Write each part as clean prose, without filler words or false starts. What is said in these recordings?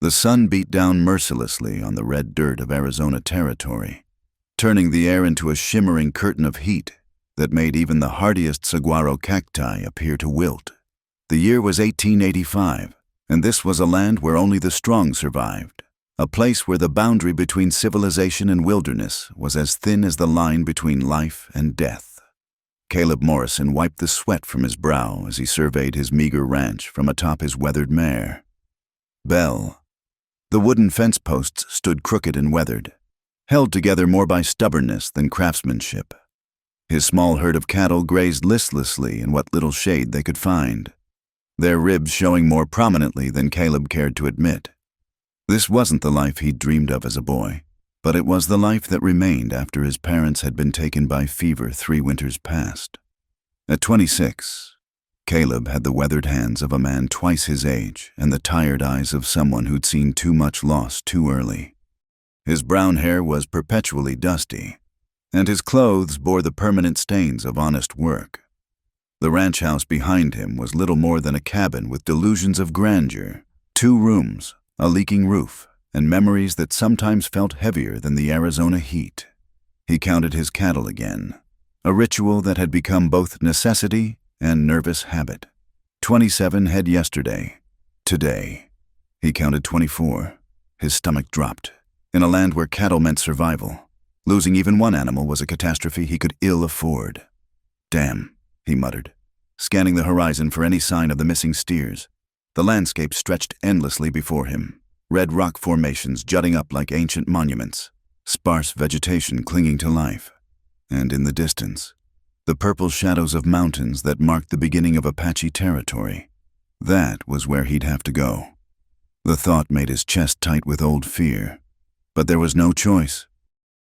The sun beat down mercilessly on the red dirt of Arizona territory, turning the air into a shimmering curtain of heat that made even the hardiest saguaro cacti appear to wilt. The year was 1885, and this was a land where only the strong survived, a place where the boundary between civilization and wilderness was as thin as the line between life and death. Caleb Morrison wiped the sweat from his brow as he surveyed his meager ranch from atop his weathered mare. Belle. The wooden fence posts stood crooked and weathered, held together more by stubbornness than craftsmanship. His small herd of cattle grazed listlessly in what little shade they could find, their ribs showing more prominently than Caleb cared to admit. This wasn't the life he'd dreamed of as a boy, but it was the life that remained after his parents had been taken by fever 3 winters past. At 26, Caleb had the weathered hands of a man twice his age and the tired eyes of someone who'd seen too much loss too early. His brown hair was perpetually dusty, and his clothes bore the permanent stains of honest work. The ranch house behind him was little more than a cabin with delusions of grandeur, 2 rooms, a leaking roof, and memories that sometimes felt heavier than the Arizona heat. He counted his cattle again, a ritual that had become both necessity and nervous habit. 27 head yesterday. Today, he counted 24. His stomach dropped. In a land where cattle meant survival, losing even one animal was a catastrophe he could ill afford. Damn, he muttered, scanning the horizon for any sign of the missing steers. The landscape stretched endlessly before him, red rock formations jutting up like ancient monuments, sparse vegetation clinging to life, and in the distance, the purple shadows of mountains that marked the beginning of Apache territory. That was where he'd have to go. The thought made his chest tight with old fear, but there was no choice.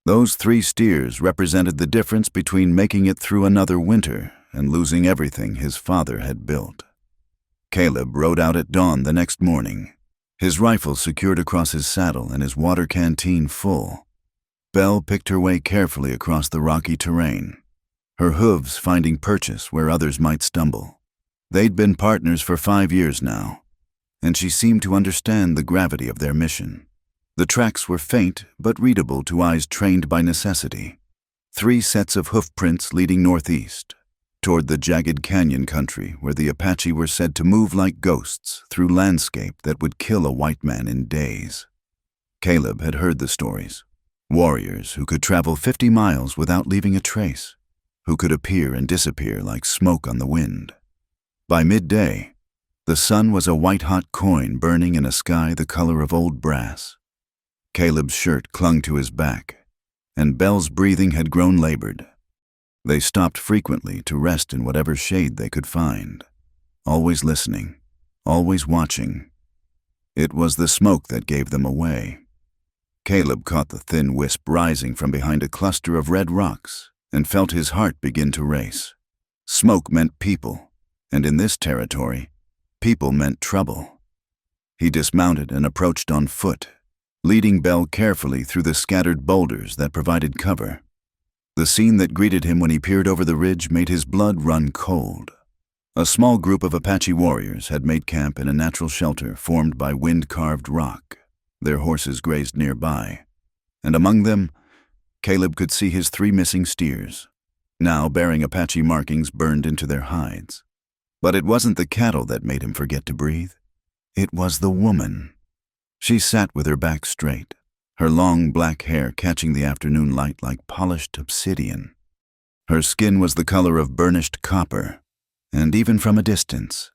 Those 3 steers represented the difference between making it through another winter and losing everything his father had built. Caleb rode out at dawn the next morning, his rifle secured across his saddle and his water canteen full. Belle picked her way carefully across the rocky terrain, her hooves finding purchase where others might stumble. They'd been partners for 5 years now, and she seemed to understand the gravity of their mission. The tracks were faint but readable to eyes trained by necessity. 3 sets of hoof prints leading northeast, toward the jagged canyon country where the Apache were said to move like ghosts through landscape that would kill a white man in days. Caleb had heard the stories. Warriors who could travel 50 miles without leaving a trace, who could appear and disappear like smoke on the wind. By midday, the sun was a white-hot coin burning in a sky the color of old brass. Caleb's shirt clung to his back, and Belle's breathing had grown labored. They stopped frequently to rest in whatever shade they could find, always listening, always watching. It was the smoke that gave them away. Caleb caught the thin wisp rising from behind a cluster of red rocks and felt his heart begin to race. Smoke meant people, and in this territory, people meant trouble. He dismounted and approached on foot, leading Belle carefully through the scattered boulders that provided cover. The scene that greeted him when he peered over the ridge made his blood run cold. A small group of Apache warriors had made camp in a natural shelter formed by wind-carved rock. Their horses grazed nearby, and among them, Caleb could see his 3 missing steers, now bearing Apache markings burned into their hides. But it wasn't the cattle that made him forget to breathe. It was the woman. She sat with her back straight, her long black hair catching the afternoon light like polished obsidian. Her skin was the color of burnished copper, and even from a distance,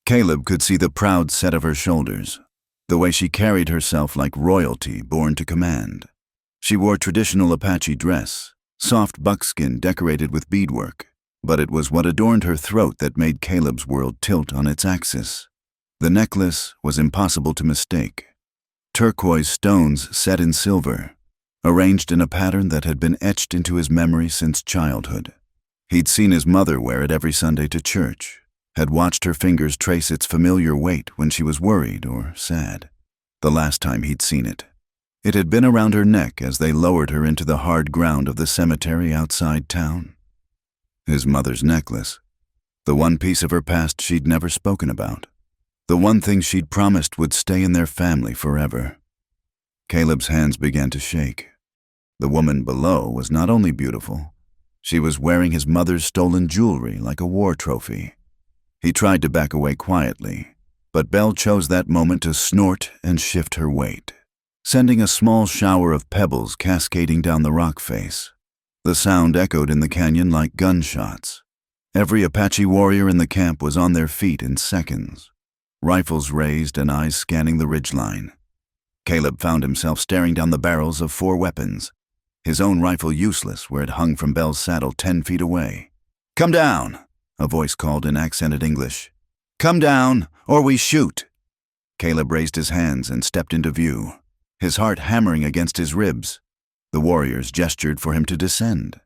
Caleb could see the proud set of her shoulders, the way she carried herself like royalty born to command. She wore traditional Apache dress, soft buckskin decorated with beadwork, but it was what adorned her throat that made Caleb's world tilt on its axis. The necklace was impossible to mistake. Turquoise stones set in silver, arranged in a pattern that had been etched into his memory since childhood. He'd seen his mother wear it every Sunday to church, had watched her fingers trace its familiar weight when she was worried or sad. The last time he'd seen it, it had been around her neck as they lowered her into the hard ground of the cemetery outside town. His mother's necklace, the one piece of her past she'd never spoken about. The one thing she'd promised would stay in their family forever. Caleb's hands began to shake. The woman below was not only beautiful, she was wearing his mother's stolen jewelry like a war trophy. He tried to back away quietly, but Belle chose that moment to snort and shift her weight, sending a small shower of pebbles cascading down the rock face. The sound echoed in the canyon like gunshots. Every Apache warrior in the camp was on their feet in seconds, rifles raised and eyes scanning the ridgeline. Caleb found himself staring down the barrels of 4 weapons, his own rifle useless where it hung from Belle's saddle 10 feet away. "Come down," a voice called in accented English. "Come down, or we shoot." Caleb raised his hands and stepped into view, his heart hammering against his ribs. The warriors gestured for him to descend,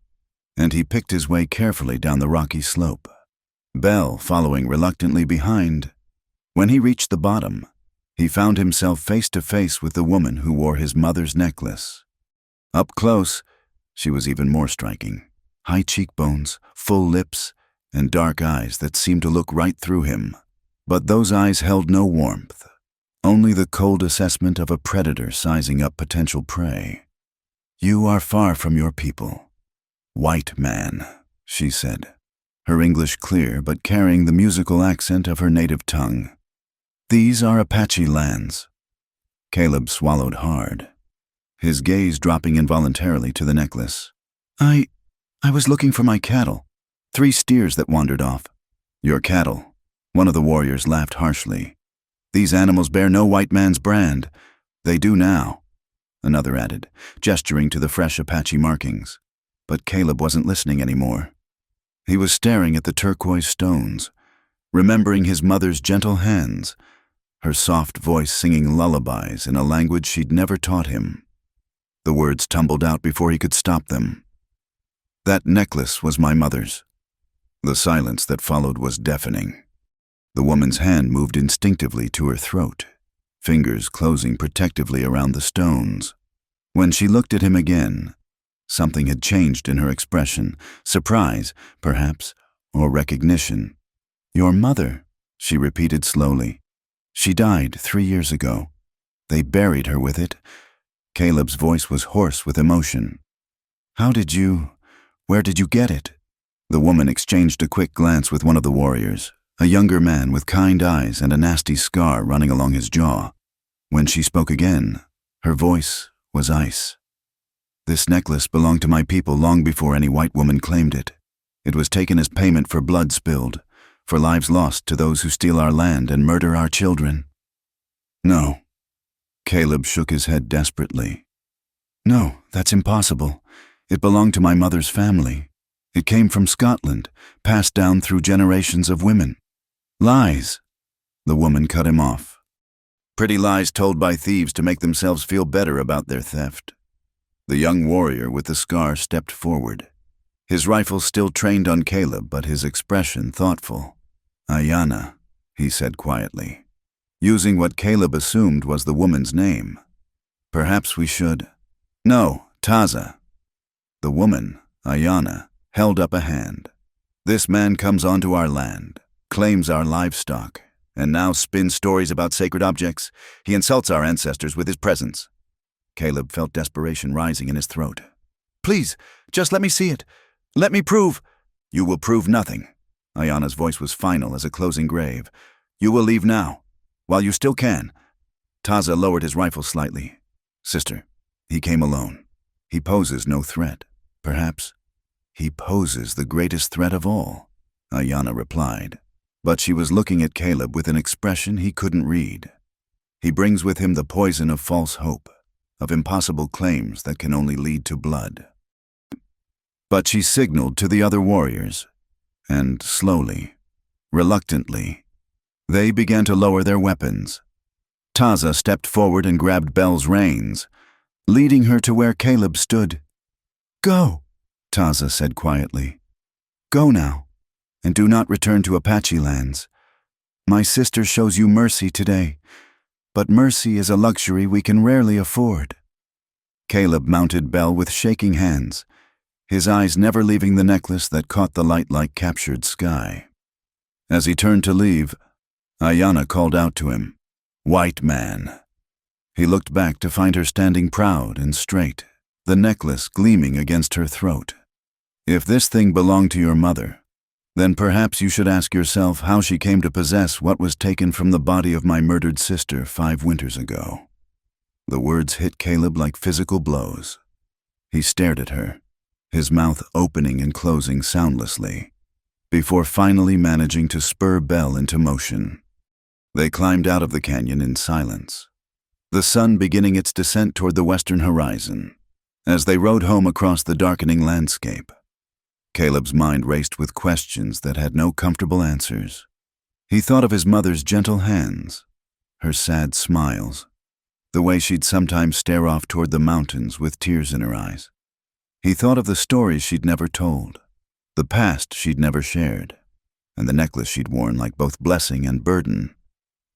and he picked his way carefully down the rocky slope, Belle following reluctantly behind. When he reached the bottom, he found himself face to face with the woman who wore his mother's necklace. Up close, she was even more striking. High cheekbones, full lips, and dark eyes that seemed to look right through him. But those eyes held no warmth, only the cold assessment of a predator sizing up potential prey. "You are far from your people, white man," she said, her English clear but carrying the musical accent of her native tongue. "These are Apache lands." Caleb swallowed hard, his gaze dropping involuntarily to the necklace. I was looking for my cattle. 3 steers that wandered off." "Your cattle?" One of the warriors laughed harshly. "These animals bear no white man's brand. They do now," another added, gesturing to the fresh Apache markings. But Caleb wasn't listening anymore. He was staring at the turquoise stones, remembering his mother's gentle hands, her soft voice singing lullabies in a language she'd never taught him. The words tumbled out before he could stop them. "That necklace was my mother's." The silence that followed was deafening. The woman's hand moved instinctively to her throat, fingers closing protectively around the stones. When she looked at him again, something had changed in her expression, surprise, perhaps, or recognition. "Your mother," she repeated slowly. "She died 3 years ago. They buried her with it." Caleb's voice was hoarse with emotion. Where did you get it?" The woman exchanged a quick glance with one of the warriors, a younger man with kind eyes and a nasty scar running along his jaw. When she spoke again, her voice was ice. "This necklace belonged to my people long before any white woman claimed it. It was taken as payment for blood spilled, for lives lost to those who steal our land and murder our children." "No." Caleb shook his head desperately. "No, that's impossible. It belonged to my mother's family. It came from Scotland, passed down through generations of women." "Lies." The woman cut him off. "Pretty lies told by thieves to make themselves feel better about their theft." The young warrior with the scar stepped forward, his rifle still trained on Caleb, but his expression thoughtful. "Ayana," he said quietly, using what Caleb assumed was the woman's name. "Perhaps we should—" "No, Taza." The woman, Ayana, held up a hand. "This man comes onto our land, claims our livestock, and now spins stories about sacred objects. He insults our ancestors with his presence." Caleb felt desperation rising in his throat. "Please, just let me see it. Let me prove—" "You will prove nothing." Ayana's voice was final as a closing grave. "You will leave now, while you still can." Taza lowered his rifle slightly. "Sister, he came alone. He poses no threat. Perhaps he poses the greatest threat of all," Ayana replied. But she was looking at Caleb with an expression he couldn't read. "He brings with him the poison of false hope, of impossible claims that can only lead to blood." But she signaled to the other warriors, and slowly, reluctantly, they began to lower their weapons. Taza stepped forward and grabbed Belle's reins, leading her to where Caleb stood. "Go," Taza said quietly. "Go now, and do not return to Apache lands. My sister shows you mercy today, but mercy is a luxury we can rarely afford." Caleb mounted Belle with shaking hands, his eyes never leaving the necklace that caught the light like captured sky. As he turned to leave, Ayana called out to him, "White man." He looked back to find her standing proud and straight, the necklace gleaming against her throat. "If this thing belonged to your mother, then perhaps you should ask yourself how she came to possess what was taken from the body of my murdered sister 5 winters ago." The words hit Caleb like physical blows. He stared at her, his mouth opening and closing soundlessly, before finally managing to spur Belle into motion. They climbed out of the canyon in silence, the sun beginning its descent toward the western horizon. As they rode home across the darkening landscape, Caleb's mind raced with questions that had no comfortable answers. He thought of his mother's gentle hands, her sad smiles, the way she'd sometimes stare off toward the mountains with tears in her eyes. He thought of the stories she'd never told, the past she'd never shared, and the necklace she'd worn like both blessing and burden.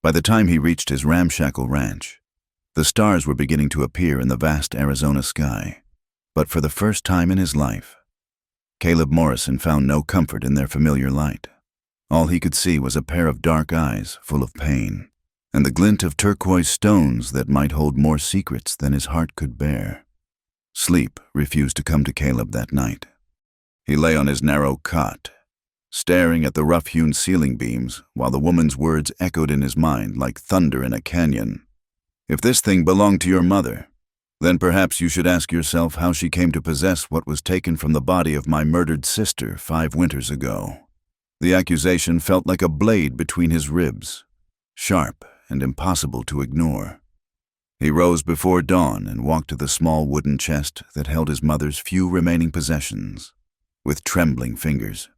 By the time he reached his ramshackle ranch, the stars were beginning to appear in the vast Arizona sky. But for the first time in his life, Caleb Morrison found no comfort in their familiar light. All he could see was a pair of dark eyes full of pain, and the glint of turquoise stones that might hold more secrets than his heart could bear. Sleep refused to come to Caleb that night. He lay on his narrow cot, staring at the rough-hewn ceiling beams while the woman's words echoed in his mind like thunder in a canyon. "If this thing belonged to your mother, then perhaps you should ask yourself how she came to possess what was taken from the body of my murdered sister 5 winters ago." The accusation felt like a blade between his ribs, sharp and impossible to ignore. He rose before dawn and walked to the small wooden chest that held his mother's few remaining possessions. With trembling fingers,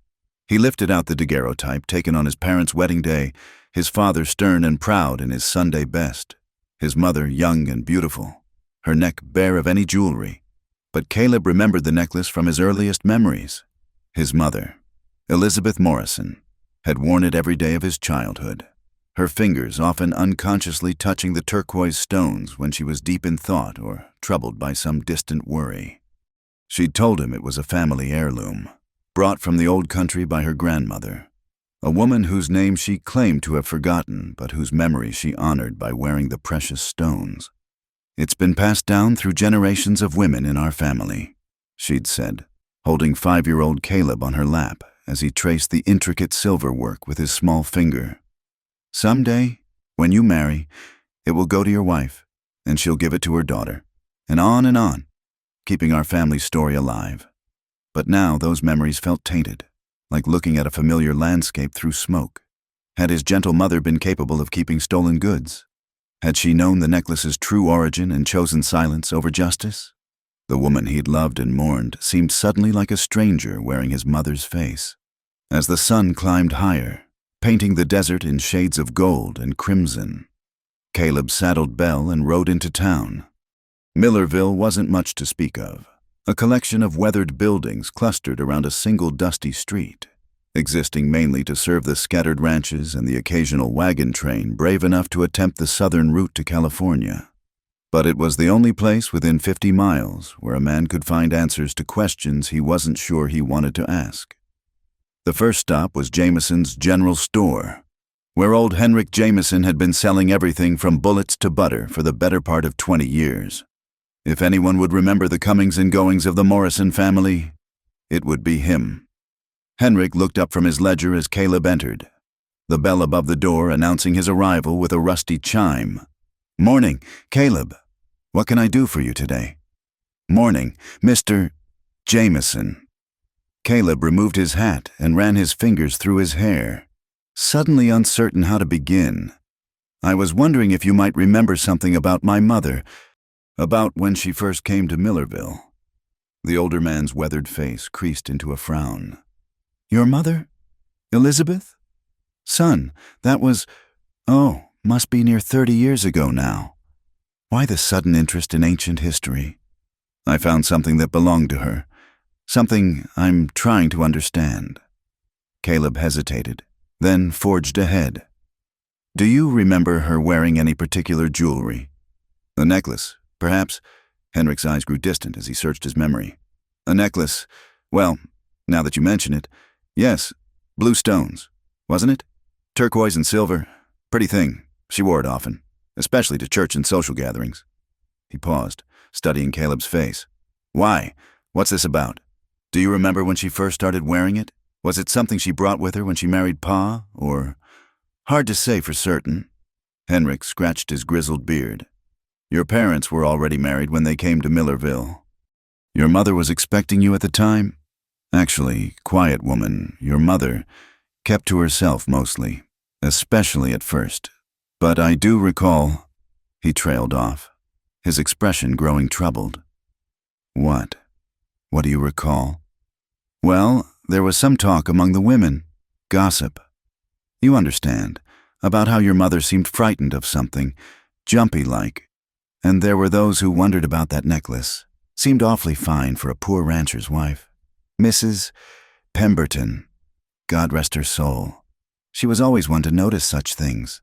he lifted out the daguerreotype taken on his parents' wedding day, his father stern and proud in his Sunday best, his mother young and beautiful, her neck bare of any jewelry. But Caleb remembered the necklace from his earliest memories. His mother, Elizabeth Morrison, had worn it every day of his childhood, her fingers often unconsciously touching the turquoise stones when she was deep in thought or troubled by some distant worry. She'd told him it was a family heirloom, brought from the old country by her grandmother, a woman whose name she claimed to have forgotten but whose memory she honored by wearing the precious stones. "It's been passed down through generations of women in our family," she'd said, holding 5-year-old Caleb on her lap as he traced the intricate silver work with his small finger. "Someday, when you marry, it will go to your wife, and she'll give it to her daughter, and on, keeping our family story alive." But now those memories felt tainted, like looking at a familiar landscape through smoke. Had his gentle mother been capable of keeping stolen goods? Had she known the necklace's true origin and chosen silence over justice? The woman he'd loved and mourned seemed suddenly like a stranger wearing his mother's face. As the sun climbed higher, painting the desert in shades of gold and crimson, Caleb saddled Belle and rode into town. Millerville wasn't much to speak of, a collection of weathered buildings clustered around a single dusty street, existing mainly to serve the scattered ranches and the occasional wagon train brave enough to attempt the southern route to California. But it was the only place within 50 miles where a man could find answers to questions he wasn't sure he wanted to ask. The first stop was Jameson's General Store, where old Henrik Jameson had been selling everything from bullets to butter for the better part of 20 years. If anyone would remember the comings and goings of the Morrison family, it would be him. Henrik looked up from his ledger as Caleb entered, the bell above the door announcing his arrival with a rusty chime. "Morning, Caleb. What can I do for you today?" "Morning, Mr. Jameson." Caleb removed his hat and ran his fingers through his hair, suddenly uncertain how to begin. "I was wondering if you might remember something about my mother, about when she first came to Millerville." The older man's weathered face creased into a frown. "Your mother? Elizabeth? Son, that was, must be near 30 years ago now. Why the sudden interest in ancient history?" "I found something that belonged to her. Something I'm trying to understand." Caleb hesitated, then forged ahead. "Do you remember her wearing any particular jewelry?" "A necklace, perhaps." Henrik's eyes grew distant as he searched his memory. "A necklace. Well, now that you mention it, yes, blue stones, wasn't it? Turquoise and silver. Pretty thing. She wore it often, especially to church and social gatherings. He paused, studying Caleb's face. Why? What's this about? Do you remember when she first started wearing it? Was it something she brought with her when she married Pa, or... Hard to say for certain. Henrik scratched his grizzled beard. Your parents were already married when they came to Millerville. Your mother was expecting you at the time? Actually, quiet woman, your mother, kept to herself mostly, especially at first. But I do recall... He trailed off, his expression growing troubled. What? What do you recall? Well, there was some talk among the women. Gossip. You understand, about how your mother seemed frightened of something, jumpy-like. And there were those who wondered about that necklace. Seemed awfully fine for a poor rancher's wife. Mrs. Pemberton. God rest her soul. She was always one to notice such things.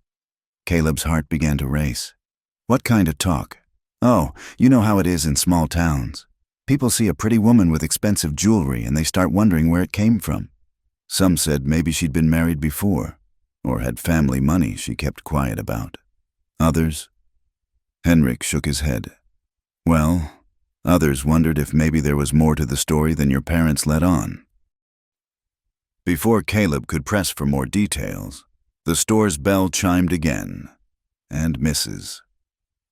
Caleb's heart began to race. What kind of talk? Oh, you know how it is in small towns. People see a pretty woman with expensive jewelry and they start wondering where it came from. Some said maybe she'd been married before, or had family money she kept quiet about. Others? Henrik shook his head. Well, others wondered if maybe there was more to the story than your parents let on. Before Caleb could press for more details, the store's bell chimed again, and Mrs.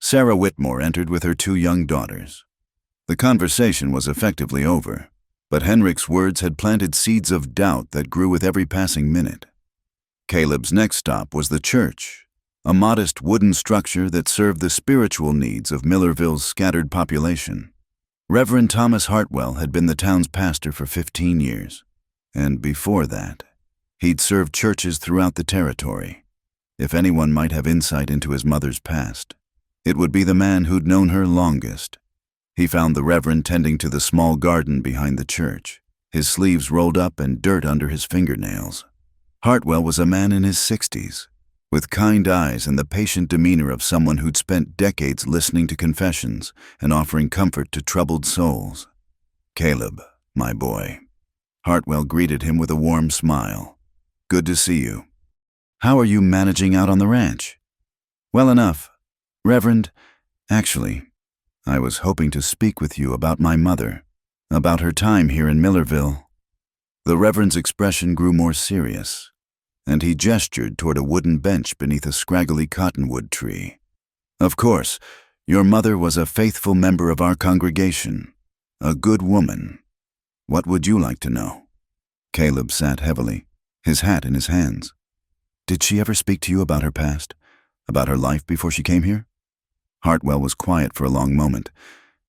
Sarah Whitmore entered with her 2 young daughters. The conversation was effectively over, but Henrik's words had planted seeds of doubt that grew with every passing minute. Caleb's next stop was the church, a modest wooden structure that served the spiritual needs of Millerville's scattered population. Reverend Thomas Hartwell had been the town's pastor for 15 years, and before that, he'd served churches throughout the territory. If anyone might have insight into his mother's past, it would be the man who'd known her longest. He found the Reverend tending to the small garden behind the church, his sleeves rolled up and dirt under his fingernails. Hartwell was a man in his 60s, with kind eyes and the patient demeanor of someone who'd spent decades listening to confessions and offering comfort to troubled souls. Caleb, my boy. Hartwell greeted him with a warm smile. Good to see you. How are you managing out on the ranch? Well enough. Reverend, actually, I was hoping to speak with you about my mother, about her time here in Millerville. The Reverend's expression grew more serious, and he gestured toward a wooden bench beneath a scraggly cottonwood tree. Of course, your mother was a faithful member of our congregation, a good woman. What would you like to know? Caleb sat heavily, his hat in his hands. Did she ever speak to you about her past, about her life before she came here? Hartwell was quiet for a long moment,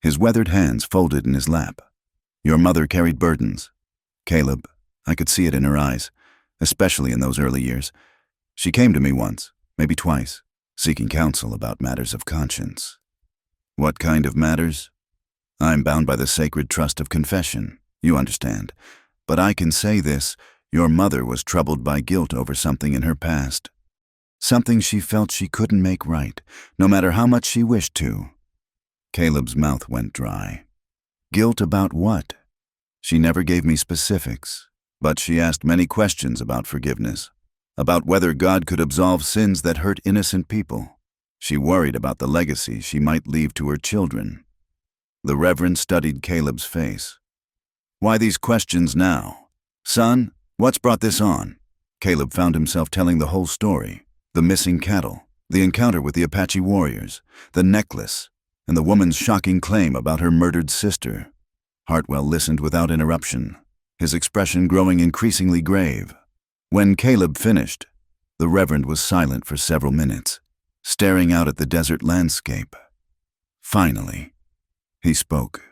his weathered hands folded in his lap. Your mother carried burdens. Caleb, I could see it in her eyes, especially in those early years. She came to me once, maybe twice, seeking counsel about matters of conscience. What kind of matters? I'm bound by the sacred trust of confession, you understand. But I can say this, your mother was troubled by guilt over something in her past. Something she felt she couldn't make right, no matter how much she wished to. Caleb's mouth went dry. Guilt about what? She never gave me specifics, but she asked many questions about forgiveness, about whether God could absolve sins that hurt innocent people. She worried about the legacy she might leave to her children. The Reverend studied Caleb's face. Why these questions now? Son, what's brought this on? Caleb found himself telling the whole story. The missing cattle, the encounter with the Apache warriors, the necklace, and the woman's shocking claim about her murdered sister. Hartwell listened without interruption, his expression growing increasingly grave. When Caleb finished, the Reverend was silent for several minutes, staring out at the desert landscape. Finally, he spoke.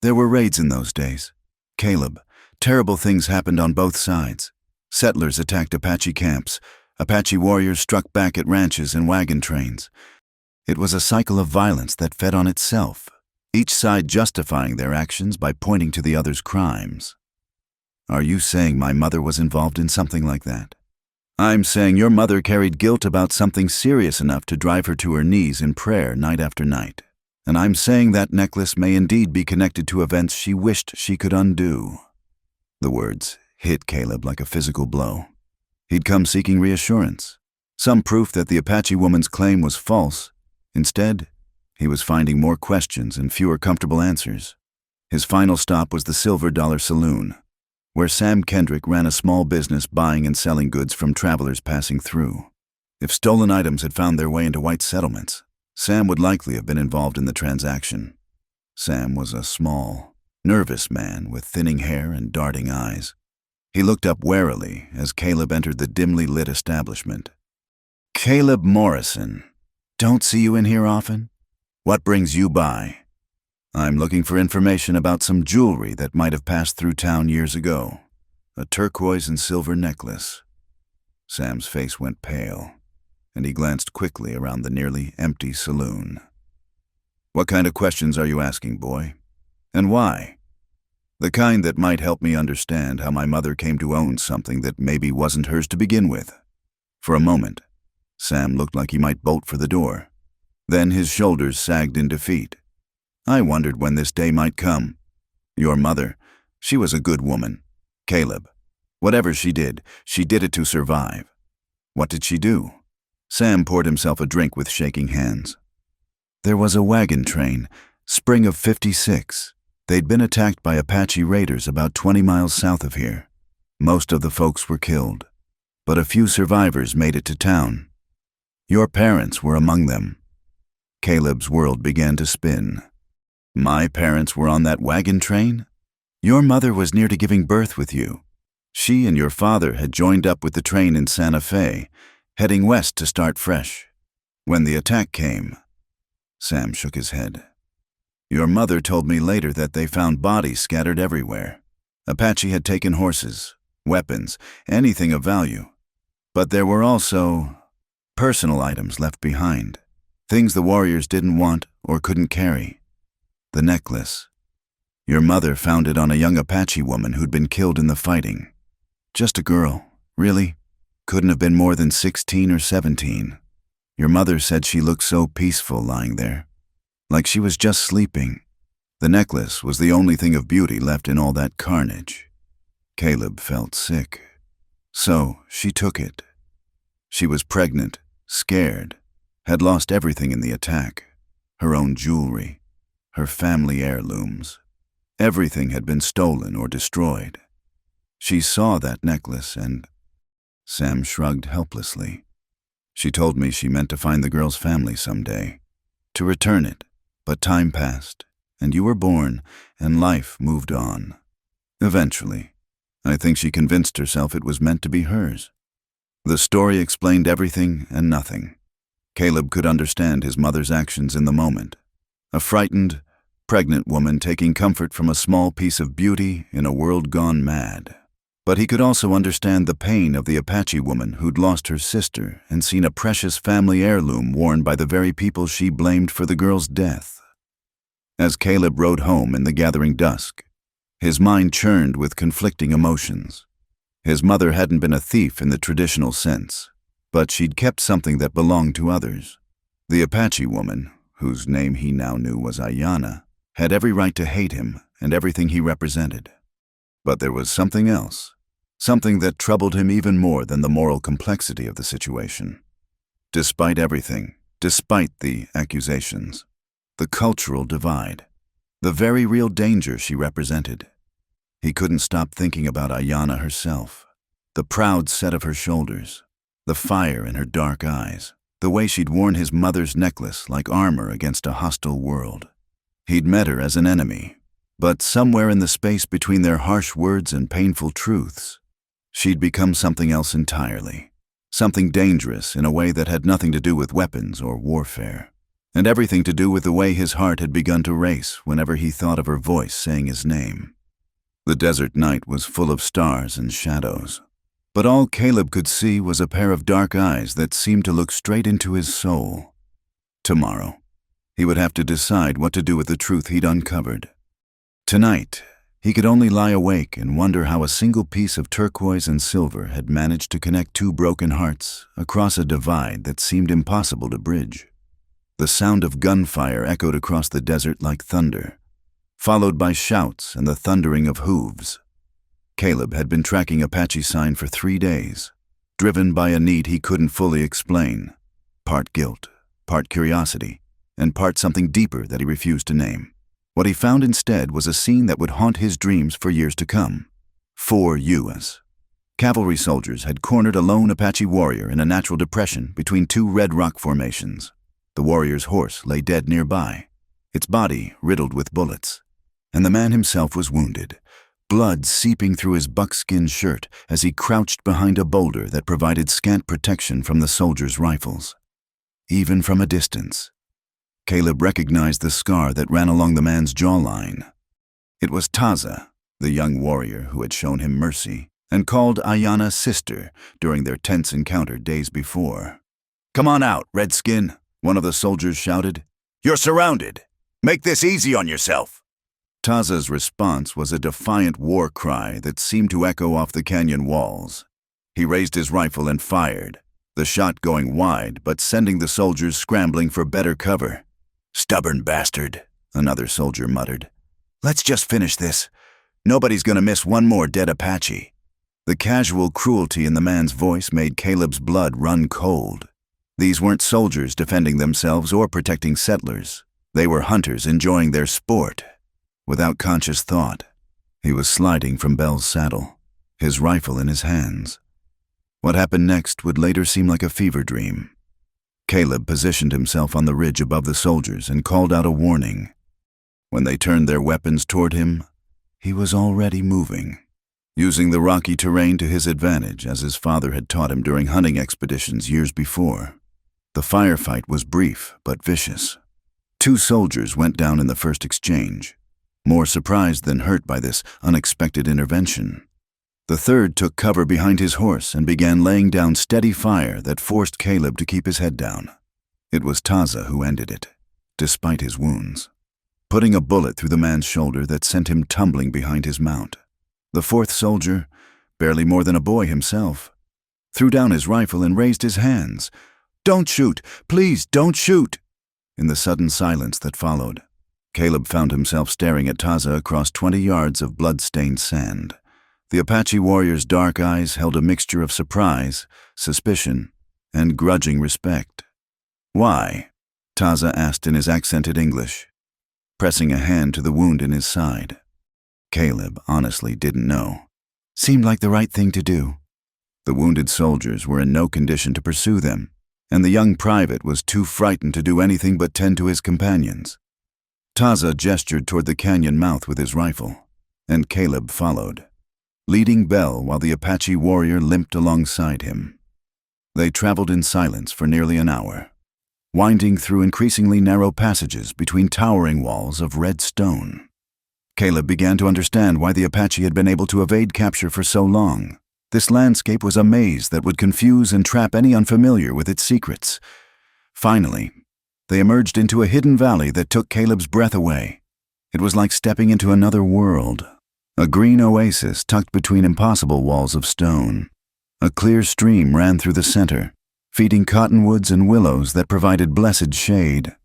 There were raids in those days. Caleb, terrible things happened on both sides. Settlers attacked Apache camps. Apache warriors struck back at ranches and wagon trains. It was a cycle of violence that fed on itself, each side justifying their actions by pointing to the other's crimes. Are you saying my mother was involved in something like that? I'm saying your mother carried guilt about something serious enough to drive her to her knees in prayer night after night. And I'm saying that necklace may indeed be connected to events she wished she could undo. The words hit Caleb like a physical blow. He'd come seeking reassurance. Some proof that the Apache woman's claim was false. Instead, he was finding more questions and fewer comfortable answers. His final stop was the Silver Dollar Saloon, where Sam Kendrick ran a small business buying and selling goods from travelers passing through. If stolen items had found their way into white settlements, Sam would likely have been involved in the transaction. Sam was a small, nervous man with thinning hair and darting eyes. He looked up warily as Caleb entered the dimly lit establishment. "Caleb Morrison. Don't see you in here often. What brings you by?" "I'm looking for information about some jewelry that might have passed through town years ago. A turquoise and silver necklace." Sam's face went pale, and he glanced quickly around the nearly empty saloon. "What kind of questions are you asking, boy? And why?" "The kind that might help me understand how my mother came to own something that maybe wasn't hers to begin with." For a moment, Sam looked like he might bolt for the door. Then his shoulders sagged in defeat. "I wondered when this day might come. Your mother, she was a good woman. Caleb, whatever she did it to survive." "What did she do?" Sam poured himself a drink with shaking hands. "There was a wagon train, spring of '56. They'd been attacked by Apache raiders about 20 miles south of here. Most of the folks were killed, but a few survivors made it to town. Your parents were among them." Caleb's world began to spin. "My parents were on that wagon train? Your mother was near to giving birth with you. She and your father had joined up with the train in Santa Fe, heading west to start fresh. When the attack came..." Sam shook his head. "Your mother told me later that they found bodies scattered everywhere. Apache had taken horses, weapons, anything of value. But there were also personal items left behind, things the warriors didn't want or couldn't carry. The necklace. Your mother found it on a young Apache woman who'd been killed in the fighting. Just a girl, really. Couldn't have been more than 16 or 17. Your mother said she looked so peaceful lying there, like she was just sleeping. The necklace was the only thing of beauty left in all that carnage." Caleb felt sick. "So she took it. She was pregnant, scared, had lost everything in the attack. Her own jewelry, her family heirlooms. Everything had been stolen or destroyed. She saw that necklace and..." Sam shrugged helplessly. "She told me she meant to find the girl's family someday, to return it, but time passed, and you were born, and life moved on. Eventually, I think she convinced herself it was meant to be hers." The story explained everything and nothing. Caleb could understand his mother's actions in the moment. A frightened, pregnant woman taking comfort from a small piece of beauty in a world gone mad. But he could also understand the pain of the Apache woman who'd lost her sister and seen a precious family heirloom worn by the very people she blamed for the girl's death. As Caleb rode home in the gathering dusk, his mind churned with conflicting emotions. His mother hadn't been a thief in the traditional sense, but she'd kept something that belonged to others. The Apache woman, whose name he now knew was Ayanna, had every right to hate him and everything he represented. But there was something else, something that troubled him even more than the moral complexity of the situation. Despite everything, despite the accusations, the cultural divide, the very real danger she represented, he couldn't stop thinking about Ayanna herself, the proud set of her shoulders, the fire in her dark eyes, the way she'd worn his mother's necklace like armor against a hostile world. He'd met her as an enemy, but somewhere in the space between their harsh words and painful truths, she'd become something else entirely, something dangerous in a way that had nothing to do with weapons or warfare, and everything to do with the way his heart had begun to race whenever he thought of her voice saying his name. The desert night was full of stars and shadows, but all Caleb could see was a pair of dark eyes that seemed to look straight into his soul. Tomorrow, he would have to decide what to do with the truth he'd uncovered. Tonight, he could only lie awake and wonder how a single piece of turquoise and silver had managed to connect two broken hearts across a divide that seemed impossible to bridge. The sound of gunfire echoed across the desert like thunder, followed by shouts and the thundering of hooves. Caleb had been tracking Apache sign for 3 days. driven by a need he couldn't fully explain. Part guilt, part curiosity, and part something deeper that he refused to name. What he found instead was a scene that would haunt his dreams for years to come. 4 U.S. cavalry soldiers had cornered a lone Apache warrior in a natural depression between 2 red rock formations. The warrior's horse lay dead nearby, its body riddled with bullets, and the man himself was wounded, blood seeping through his buckskin shirt as he crouched behind a boulder that provided scant protection from the soldiers' rifles. Even from a distance, Caleb recognized the scar that ran along the man's jawline. It was Taza, the young warrior who had shown him mercy and called Ayana sister during their tense encounter days before. "Come on out, Redskin," one of the soldiers shouted. "You're surrounded. Make this easy on yourself." Taza's response was a defiant war cry that seemed to echo off the canyon walls. He raised his rifle and fired, the shot going wide but sending the soldiers scrambling for better cover. "Stubborn bastard," another soldier muttered. "Let's just finish this. Nobody's gonna miss one more dead Apache." The casual cruelty in the man's voice made Caleb's blood run cold. These weren't soldiers defending themselves or protecting settlers. They were hunters enjoying their sport. Without conscious thought, he was sliding from Bell's saddle, his rifle in his hands. What happened next would later seem like a fever dream. Caleb positioned himself on the ridge above the soldiers and called out a warning. When they turned their weapons toward him, he was already moving, using the rocky terrain to his advantage as his father had taught him during hunting expeditions years before. The firefight was brief but vicious. 2 soldiers went down in the first exchange, more surprised than hurt by this unexpected intervention. The third took cover behind his horse and began laying down steady fire that forced Caleb to keep his head down. It was Taza who ended it, despite his wounds, putting a bullet through the man's shoulder that sent him tumbling behind his mount. The 4th soldier, barely more than a boy himself, threw down his rifle and raised his hands. "Don't shoot! Please, don't shoot!" In the sudden silence that followed, Caleb found himself staring at Taza across 20 yards of blood-stained sand. The Apache warrior's dark eyes held a mixture of surprise, suspicion, and grudging respect. "Why?" Taza asked in his accented English, pressing a hand to the wound in his side. Caleb honestly didn't know. Seemed like the right thing to do. The wounded soldiers were in no condition to pursue them, and the young private was too frightened to do anything but tend to his companions. Taza gestured toward the canyon mouth with his rifle, and Caleb followed, leading Bell while the Apache warrior limped alongside him. They traveled in silence for nearly an hour, winding through increasingly narrow passages between towering walls of red stone. Caleb began to understand why the Apache had been able to evade capture for so long. This landscape was a maze that would confuse and trap any unfamiliar with its secrets. Finally, they emerged into a hidden valley that took Caleb's breath away. It was like stepping into another world. A green oasis tucked between impossible walls of stone. A clear stream ran through the center, feeding cottonwoods and willows that provided blessed shade.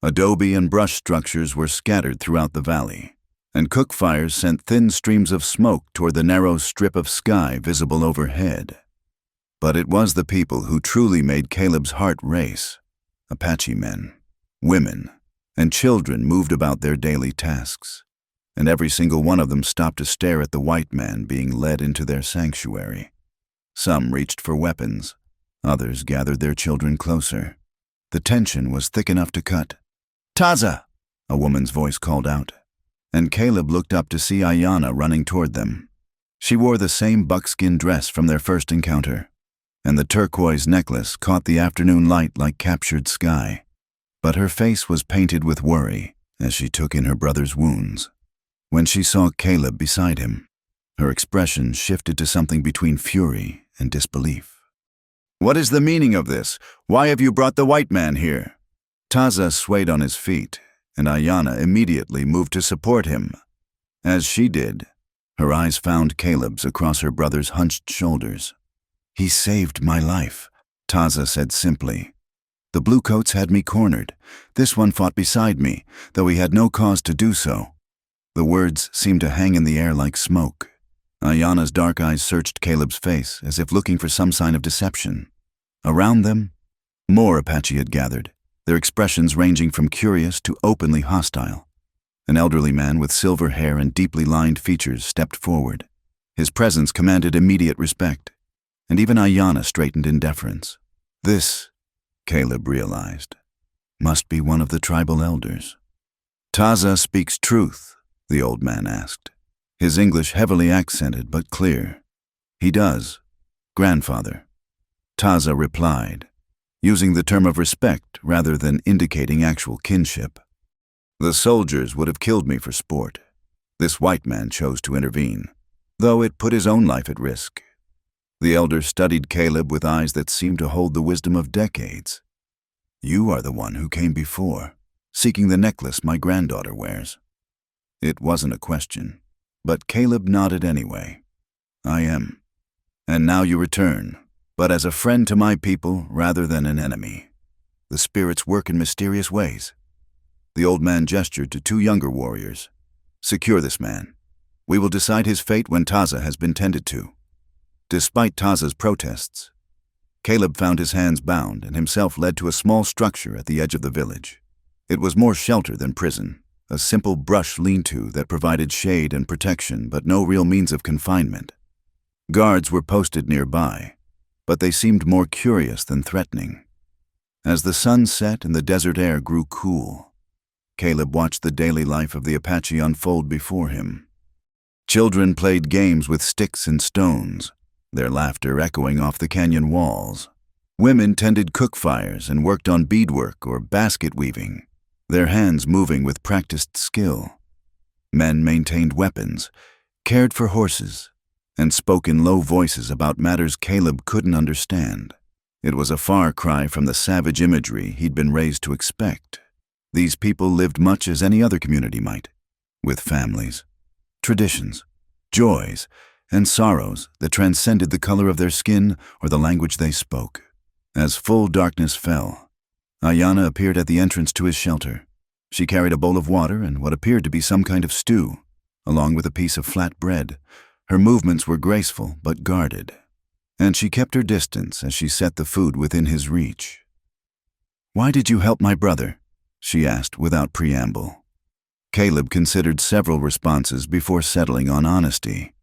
Adobe and brush structures were scattered throughout the valley, and cook fires sent thin streams of smoke toward the narrow strip of sky visible overhead. But it was the people who truly made Caleb's heart race. Apache men, women, and children moved about their daily tasks, and every single one of them stopped to stare at the white man being led into their sanctuary. Some reached for weapons, others gathered their children closer. The tension was thick enough to cut. "Taza!" a woman's voice called out, and Caleb looked up to see Ayana running toward them. She wore the same buckskin dress from their first encounter, and the turquoise necklace caught the afternoon light like captured sky. But her face was painted with worry as she took in her brother's wounds. When she saw Caleb beside him, her expression shifted to something between fury and disbelief. "What is the meaning of this? Why have you brought the white man here?" Taza swayed on his feet, and Ayana immediately moved to support him. As she did, her eyes found Caleb's across her brother's hunched shoulders. "He saved my life," Taza said simply. "The bluecoats had me cornered. This one fought beside me, though he had no cause to do so." The words seemed to hang in the air like smoke. Ayana's dark eyes searched Caleb's face as if looking for some sign of deception. Around them, more Apache had gathered, their expressions ranging from curious to openly hostile. An elderly man with silver hair and deeply lined features stepped forward. His presence commanded immediate respect, and even Ayana straightened in deference. This, Caleb realized, must be one of the tribal elders. "Taza speaks truth?" the old man asked, his English heavily accented but clear. "He does, grandfather," Taza replied, using the term of respect rather than indicating actual kinship. "The soldiers would have killed me for sport. This white man chose to intervene, though it put his own life at risk." The elder studied Caleb with eyes that seemed to hold the wisdom of decades. "You are the one who came before, seeking the necklace my granddaughter wears." It wasn't a question, but Caleb nodded anyway. "I am. And now you return, but as a friend to my people rather than an enemy. The spirits work in mysterious ways." The old man gestured to two younger warriors. "Secure this man. We will decide his fate when Taza has been tended to." Despite Taza's protests, Caleb found his hands bound and himself led to a small structure at the edge of the village. It was more shelter than prison, a simple brush lean-to that provided shade and protection but no real means of confinement. Guards were posted nearby, but they seemed more curious than threatening. As the sun set and the desert air grew cool, Caleb watched the daily life of the Apache unfold before him. Children played games with sticks and stones, their laughter echoing off the canyon walls. Women tended cook fires and worked on beadwork or basket weaving, their hands moving with practiced skill. Men maintained weapons, cared for horses, and spoke in low voices about matters Caleb couldn't understand. It was a far cry from the savage imagery he'd been raised to expect. These people lived much as any other community might, with families, traditions, joys, and sorrows that transcended the color of their skin or the language they spoke. As full darkness fell, Ayana appeared at the entrance to his shelter. She carried a bowl of water and what appeared to be some kind of stew, along with a piece of flat bread. Her movements were graceful but guarded, and she kept her distance as she set the food within his reach. "Why did you help my brother?" she asked without preamble. Caleb considered several responses before settling on honesty.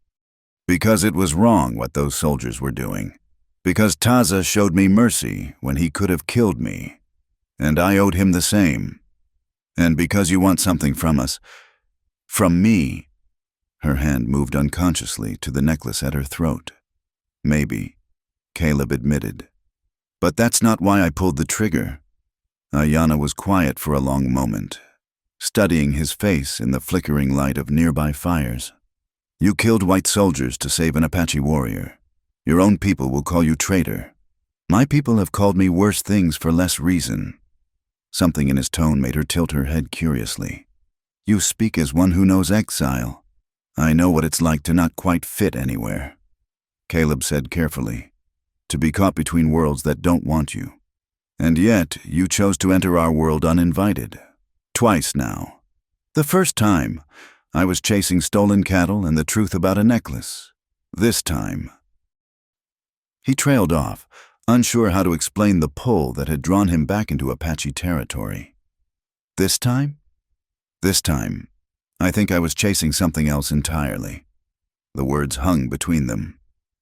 "Because it was wrong what those soldiers were doing. Because Taza showed me mercy when he could have killed me, and I owed him the same. And because you want something from us. From me." Her hand moved unconsciously to the necklace at her throat. "Maybe," Caleb admitted. "But that's not why I pulled the trigger." Ayana was quiet for a long moment, studying his face in the flickering light of nearby fires. "You killed white soldiers to save an Apache warrior. Your own people will call you traitor. My people have called me worse things for less reason." Something in his tone made her tilt her head curiously. "You speak as one who knows exile. I know what it's like to not quite fit anywhere," Caleb said carefully. "To be caught between worlds that don't want you. And yet, you chose to enter our world uninvited. Twice now. The first time, I was chasing stolen cattle and the truth about a necklace. This time..." He trailed off, unsure how to explain the pull that had drawn him back into Apache territory. "This time? This time, I think I was chasing something else entirely." The words hung between them,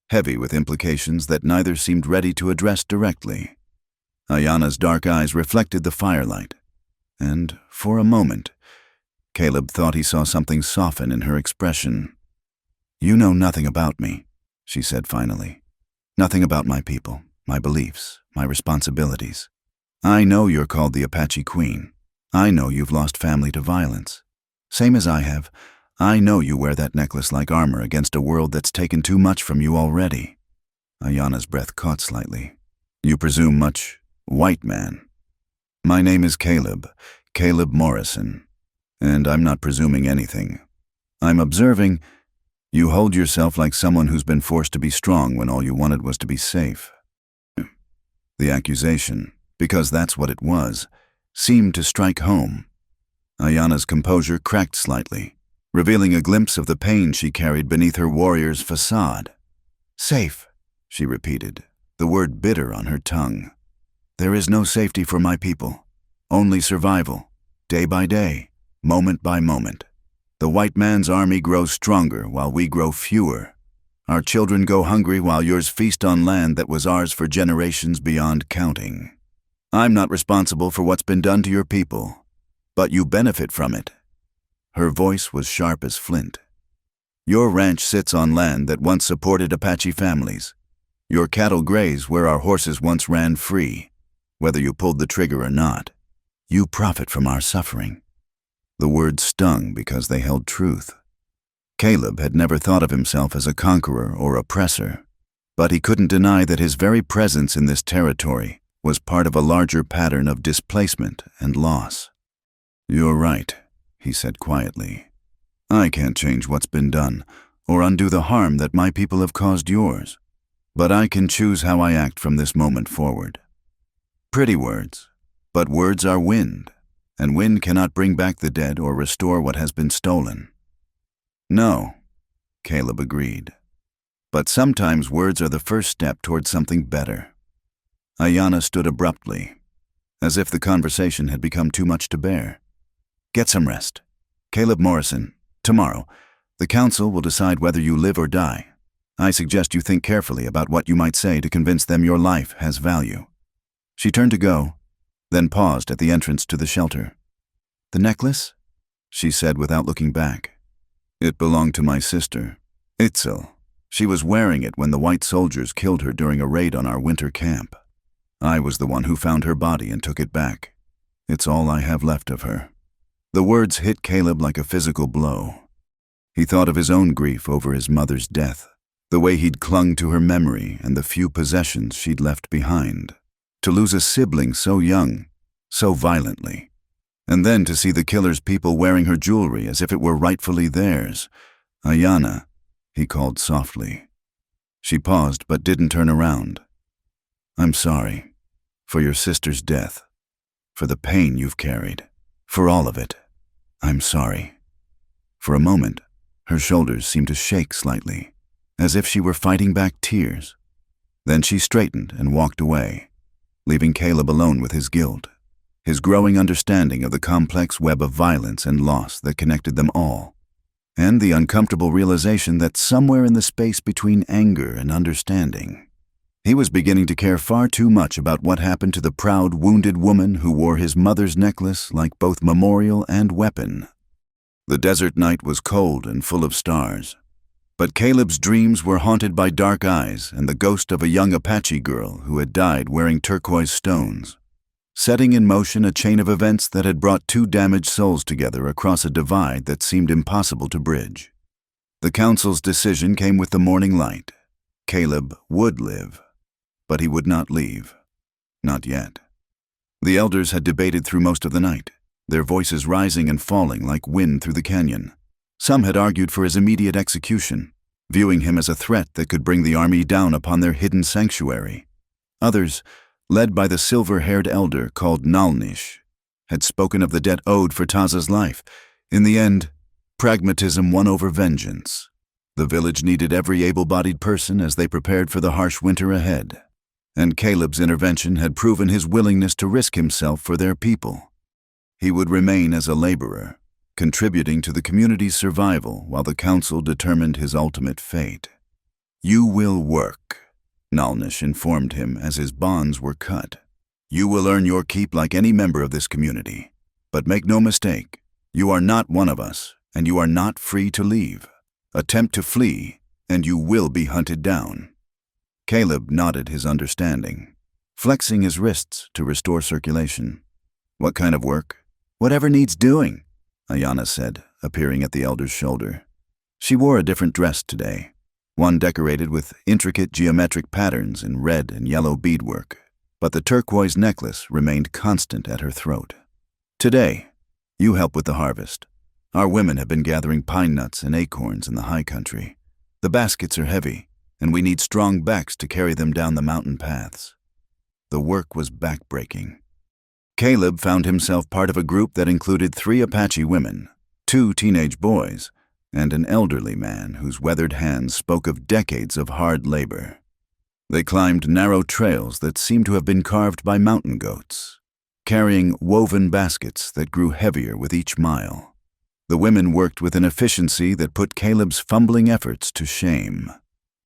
heavy with implications that neither seemed ready to address directly. Ayana's dark eyes reflected the firelight, and, for a moment, Caleb thought he saw something soften in her expression. "You know nothing about me," she said finally. "Nothing about my people, my beliefs, my responsibilities. I know you're called the Apache Queen. I know you've lost family to violence. Same as I have, I know you wear that necklace like armor against a world that's taken too much from you already." Ayana's breath caught slightly. "You presume much, white man." "My name is Caleb Morrison, and I'm not presuming anything. I'm observing you hold yourself like someone who's been forced to be strong when all you wanted was to be safe." The accusation, because that's what it was, seemed to strike home. Ayana's composure cracked slightly. revealing a glimpse of the pain she carried beneath her warrior's facade. "Safe," she repeated, the word bitter on her tongue. "There is no safety for my people, only survival, day by day, moment by moment. The white man's army grows stronger while we grow fewer. Our children go hungry while yours feast on land that was ours for generations beyond counting. I'm not responsible for what's been done to your people, but you benefit from it." Her voice was sharp as flint. "Your ranch sits on land that once supported Apache families. Your cattle graze where our horses once ran free, whether you pulled the trigger or not. You profit from our suffering." The words stung because they held truth. Caleb had never thought of himself as a conqueror or oppressor, but he couldn't deny that his very presence in this territory was part of a larger pattern of displacement and loss. "You're right," he said quietly. "I can't change what's been done, or undo the harm that my people have caused yours. But I can choose how I act from this moment forward." Pretty words, but words are wind, and wind cannot bring back the dead or restore what has been stolen. "No," Caleb agreed. "But sometimes words are the first step towards something better." Ayanna stood abruptly, as if the conversation had become too much to bear. "Get some rest. Caleb Morrison, tomorrow, the council will decide whether you live or die. I suggest you think carefully about what you might say to convince them your life has value." She turned to go, then paused at the entrance to the shelter. "The necklace?" she said without looking back. "It belonged to my sister, Itzel. She was wearing it when the white soldiers killed her during a raid on our winter camp. I was the one who found her body and took it back. It's all I have left of her." The words hit Caleb like a physical blow. He thought of his own grief over his mother's death, the way he'd clung to her memory and the few possessions she'd left behind. To lose a sibling so young, so violently, and then to see the killer's people wearing her jewelry as if it were rightfully theirs. "Ayanna," he called softly. She paused but didn't turn around. "I'm sorry, for your sister's death, for the pain you've carried, for all of it. I'm sorry." For a moment, her shoulders seemed to shake slightly, as if she were fighting back tears. Then she straightened and walked away, leaving Caleb alone with his guilt, his growing understanding of the complex web of violence and loss that connected them all, and the uncomfortable realization that somewhere in the space between anger and understanding, he was beginning to care far too much about what happened to the proud, wounded woman who wore his mother's necklace like both memorial and weapon. The desert night was cold and full of stars, but Caleb's dreams were haunted by dark eyes and the ghost of a young Apache girl who had died wearing turquoise stones, setting in motion a chain of events that had brought two damaged souls together across a divide that seemed impossible to bridge. The council's decision came with the morning light. Caleb would live, but he would not leave. Not yet. The elders had debated through most of the night, their voices rising and falling like wind through the canyon. Some had argued for his immediate execution, viewing him as a threat that could bring the army down upon their hidden sanctuary. Others, led by the silver-haired elder called Nalnish, had spoken of the debt owed for Taza's life. In the end, pragmatism won over vengeance. The village needed every able-bodied person as they prepared for the harsh winter ahead, and Caleb's intervention had proven his willingness to risk himself for their people. He would remain as a laborer, contributing to the community's survival while the council determined his ultimate fate. "You will work," Nalnish informed him as his bonds were cut. "You will earn your keep like any member of this community. But make no mistake, you are not one of us, and you are not free to leave. Attempt to flee, and you will be hunted down." Caleb nodded his understanding, flexing his wrists to restore circulation. "What kind of work?" "Whatever needs doing," Ayanna said, appearing at the elder's shoulder. She wore a different dress today, one decorated with intricate geometric patterns in red and yellow beadwork, but the turquoise necklace remained constant at her throat. "Today, you help with the harvest. Our women have been gathering pine nuts and acorns in the high country. The baskets are heavy, and we need strong backs to carry them down the mountain paths." The work was backbreaking. Caleb found himself part of a group that included 3 Apache women, 2 teenage boys, and an elderly man whose weathered hands spoke of decades of hard labor. They climbed narrow trails that seemed to have been carved by mountain goats, carrying woven baskets that grew heavier with each mile. The women worked with an efficiency that put Caleb's fumbling efforts to shame.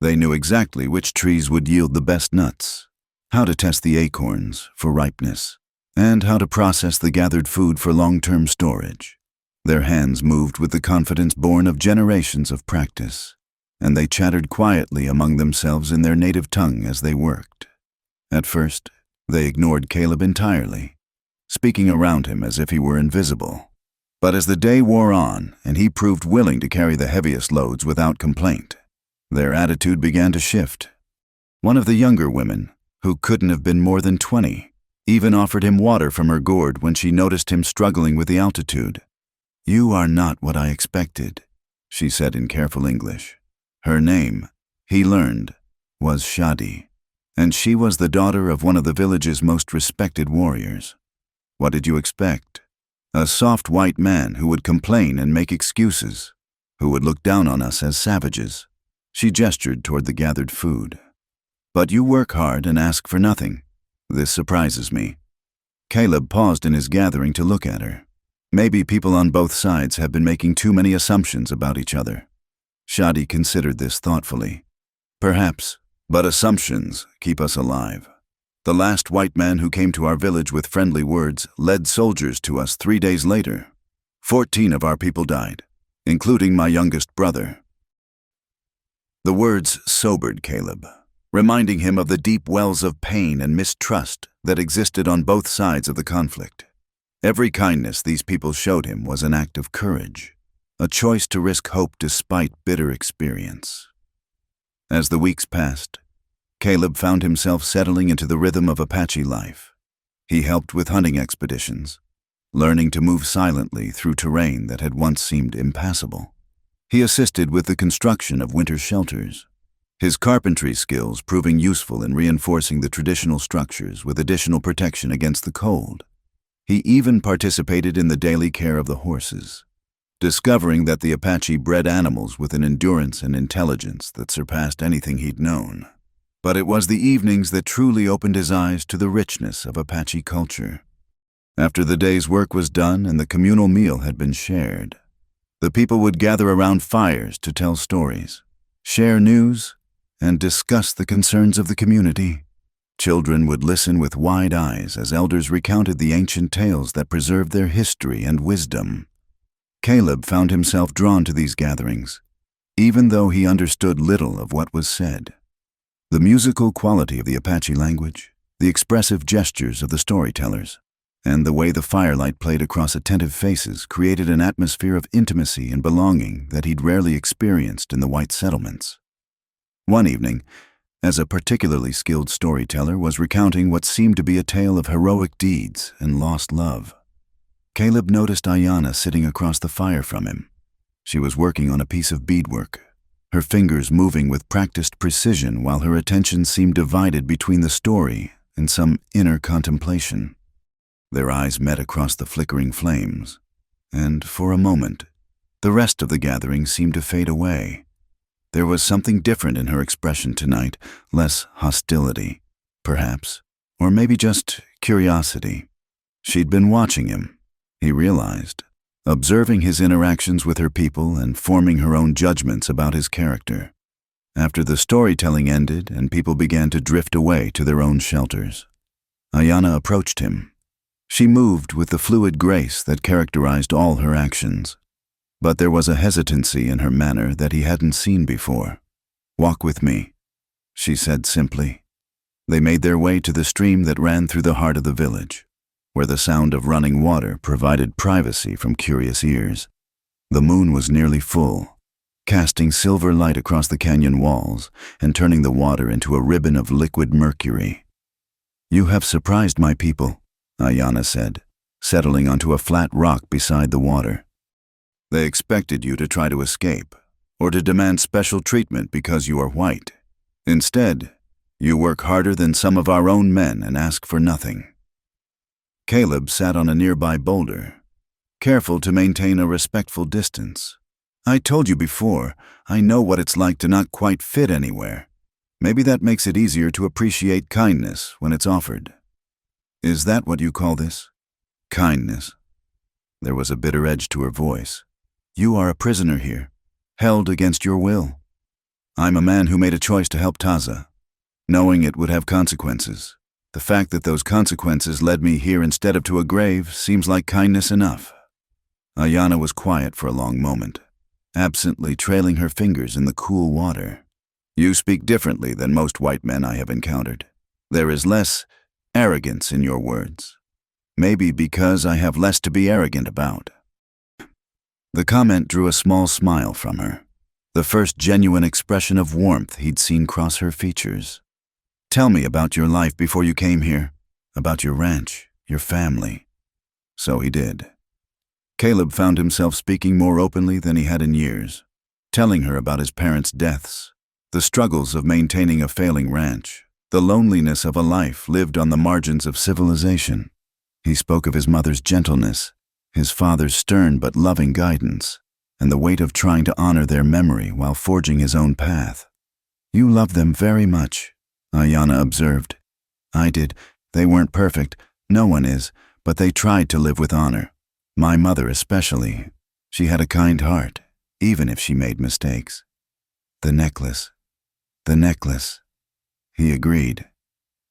They knew exactly which trees would yield the best nuts, how to test the acorns for ripeness, and how to process the gathered food for long-term storage. Their hands moved with the confidence born of generations of practice, and they chattered quietly among themselves in their native tongue as they worked. At first, they ignored Caleb entirely, speaking around him as if he were invisible. But as the day wore on and he proved willing to carry the heaviest loads without complaint, their attitude began to shift. One of the younger women, who couldn't have been more than 20, even offered him water from her gourd when she noticed him struggling with the altitude. "You are not what I expected," she said in careful English. Her name, he learned, was Shadi, and she was the daughter of one of the village's most respected warriors. What did you expect? A soft white man who would complain and make excuses, who would look down on us as savages. She gestured toward the gathered food. But you work hard and ask for nothing. This surprises me. Caleb paused in his gathering to look at her. Maybe people on both sides have been making too many assumptions about each other. Shadi considered this thoughtfully. Perhaps, but assumptions keep us alive. The last white man who came to our village with friendly words led soldiers to us 3 days later. 14 of our people died, including my youngest brother. The words sobered Caleb, reminding him of the deep wells of pain and mistrust that existed on both sides of the conflict. Every kindness these people showed him was an act of courage, a choice to risk hope despite bitter experience. As the weeks passed, Caleb found himself settling into the rhythm of Apache life. He helped with hunting expeditions, learning to move silently through terrain that had once seemed impassable. He assisted with the construction of winter shelters, his carpentry skills proving useful in reinforcing the traditional structures with additional protection against the cold. He even participated in the daily care of the horses, discovering that the Apache bred animals with an endurance and intelligence that surpassed anything he'd known. But it was the evenings that truly opened his eyes to the richness of Apache culture. After the day's work was done and the communal meal had been shared, the people would gather around fires to tell stories, share news, and discuss the concerns of the community. Children would listen with wide eyes as elders recounted the ancient tales that preserved their history and wisdom. Caleb found himself drawn to these gatherings, even though he understood little of what was said. The musical quality of the Apache language, the expressive gestures of the storytellers, and the way the firelight played across attentive faces created an atmosphere of intimacy and belonging that he'd rarely experienced in the white settlements. One evening, as a particularly skilled storyteller was recounting what seemed to be a tale of heroic deeds and lost love, Caleb noticed Ayanna sitting across the fire from him. She was working on a piece of beadwork, her fingers moving with practiced precision while her attention seemed divided between the story and some inner contemplation. Their eyes met across the flickering flames, and for a moment, the rest of the gathering seemed to fade away. There was something different in her expression tonight, less hostility, perhaps, or maybe just curiosity. She'd been watching him, he realized, observing his interactions with her people and forming her own judgments about his character. After the storytelling ended and people began to drift away to their own shelters, Ayanna approached him. She moved with the fluid grace that characterized all her actions, but there was a hesitancy in her manner that he hadn't seen before. "Walk with me," she said simply. They made their way to the stream that ran through the heart of the village, where the sound of running water provided privacy from curious ears. The moon was nearly full, casting silver light across the canyon walls and turning the water into a ribbon of liquid mercury. "You have surprised my people," Ayanna said, settling onto a flat rock beside the water. "They expected you to try to escape, or to demand special treatment because you are white. Instead, you work harder than some of our own men and ask for nothing." Caleb sat on a nearby boulder, careful to maintain a respectful distance. I told you before, I know what it's like to not quite fit anywhere. Maybe that makes it easier to appreciate kindness when it's offered. Is that what you call this? Kindness? There was a bitter edge to her voice. You are a prisoner here, held against your will. I'm a man who made a choice to help Taza, knowing it would have consequences. The fact that those consequences led me here instead of to a grave seems like kindness enough. Ayana was quiet for a long moment, absently trailing her fingers in the cool water. You speak differently than most white men I have encountered. There is less arrogance in your words. Maybe because I have less to be arrogant about. The comment drew a small smile from her, the first genuine expression of warmth he'd seen cross her features. Tell me about your life before you came here, about your ranch, your family. So he did. Caleb found himself speaking more openly than he had in years, telling her about his parents' deaths, the struggles of maintaining a failing ranch, the loneliness of a life lived on the margins of civilization. He spoke of his mother's gentleness, his father's stern but loving guidance, and the weight of trying to honor their memory while forging his own path. You love them very much, Ayana observed. I did. They weren't perfect, no one is, but they tried to live with honor. My mother especially. She had a kind heart, even if she made mistakes. The necklace. He agreed.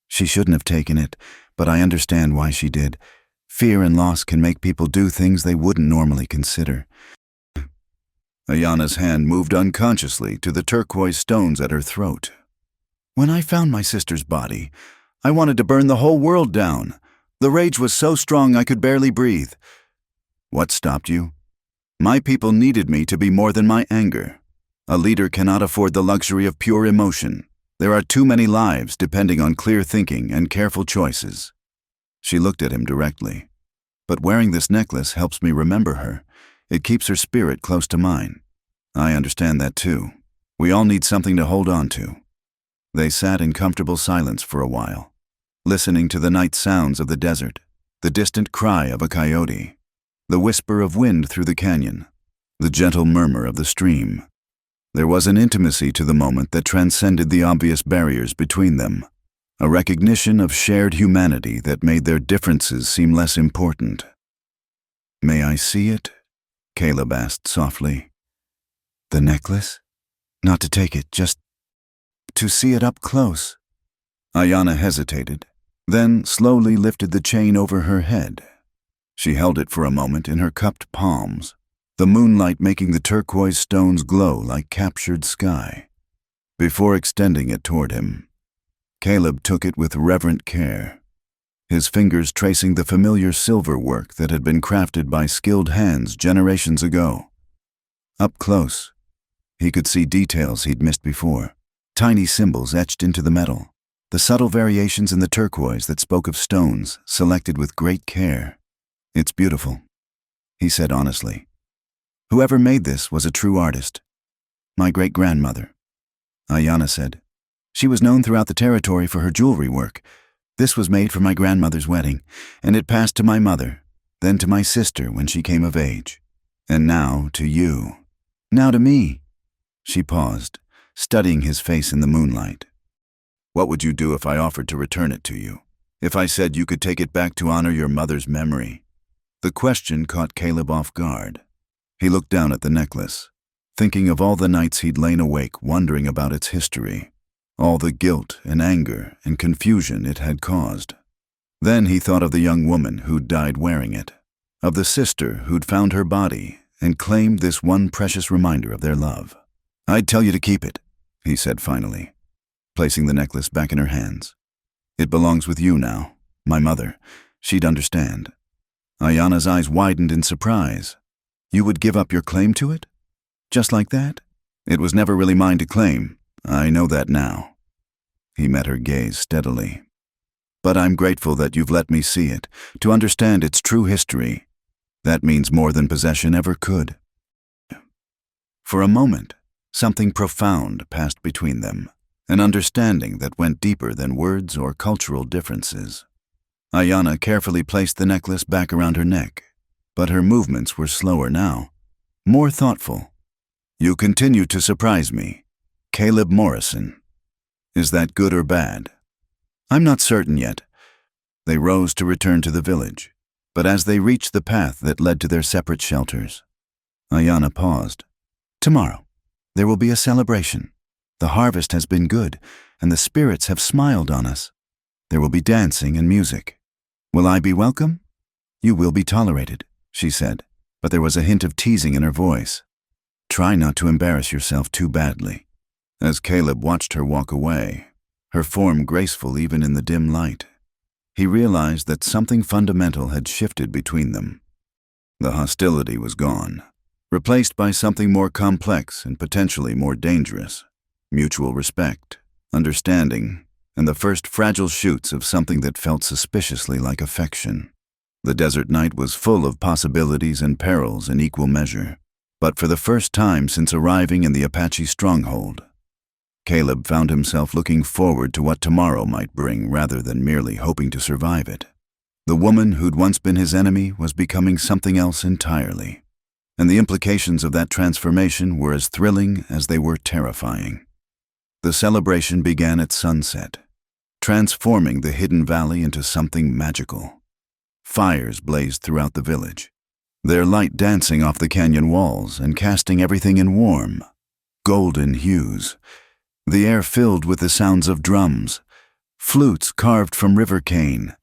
She shouldn't have taken it, but I understand why she did. Fear and loss can make people do things they wouldn't normally consider. Ayana's hand moved unconsciously to the turquoise stones at her throat. When I found my sister's body, I wanted to burn the whole world down. The rage was so strong I could barely breathe. What stopped you? My people needed me to be more than my anger. A leader cannot afford the luxury of pure emotion. There are too many lives depending on clear thinking and careful choices. She looked at him directly. But wearing this necklace helps me remember her. It keeps her spirit close to mine. I understand that too. We all need something to hold on to. They sat in comfortable silence for a while, listening to the night sounds of the desert, the distant cry of a coyote, the whisper of wind through the canyon, the gentle murmur of the stream. There was an intimacy to the moment that transcended the obvious barriers between them, a recognition of shared humanity that made their differences seem less important. May I see it? Caleb asked softly. The necklace? Not to take it, just to see it up close. Ayana hesitated, then slowly lifted the chain over her head. She held it for a moment in her cupped palms, the moonlight making the turquoise stones glow like captured sky. Before extending it toward him, Caleb took it with reverent care, his fingers tracing the familiar silver work that had been crafted by skilled hands generations ago. Up close, he could see details he'd missed before, tiny symbols etched into the metal, the subtle variations in the turquoise that spoke of stones selected with great care. It's beautiful, he said honestly. Whoever made this was a true artist. My great-grandmother, Ayana said. She was known throughout the territory for her jewelry work. This was made for my grandmother's wedding, and it passed to my mother, then to my sister when she came of age, and now to you. Now to me. She paused, studying his face in the moonlight. What would you do if I offered to return it to you? If I said you could take it back to honor your mother's memory? The question caught Caleb off guard. He looked down at the necklace, thinking of all the nights he'd lain awake wondering about its history, all the guilt and anger and confusion it had caused. Then he thought of the young woman who'd died wearing it, of the sister who'd found her body and claimed this one precious reminder of their love. I'd tell you to keep it, he said finally, placing the necklace back in her hands. It belongs with you now, my mother. She'd understand. Ayana's eyes widened in surprise. You would give up your claim to it? Just like that? It was never really mine to claim. I know that now. He met her gaze steadily. But I'm grateful that you've let me see it, to understand its true history. That means more than possession ever could. For a moment, something profound passed between them, an understanding that went deeper than words or cultural differences. Ayana carefully placed the necklace back around her neck, but her movements were slower now, more thoughtful. You continue to surprise me. Caleb Morrison. Is that good or bad? I'm not certain yet. They rose to return to the village, but as they reached the path that led to their separate shelters, Ayanna paused. Tomorrow, there will be a celebration. The harvest has been good, and the spirits have smiled on us. There will be dancing and music. Will I be welcome? You will be tolerated, she said, but there was a hint of teasing in her voice. Try not to embarrass yourself too badly. As Caleb watched her walk away, her form graceful even in the dim light, he realized that something fundamental had shifted between them. The hostility was gone, replaced by something more complex and potentially more dangerous. Mutual respect, understanding, and the first fragile shoots of something that felt suspiciously like affection. The desert night was full of possibilities and perils in equal measure, but for the first time since arriving in the Apache stronghold, Caleb found himself looking forward to what tomorrow might bring rather than merely hoping to survive it. The woman who'd once been his enemy was becoming something else entirely, and the implications of that transformation were as thrilling as they were terrifying. The celebration began at sunset, transforming the hidden valley into something magical. Fires blazed throughout the village, their light dancing off the canyon walls and casting everything in warm, golden hues. The air filled with the sounds of drums, flutes carved from river cane,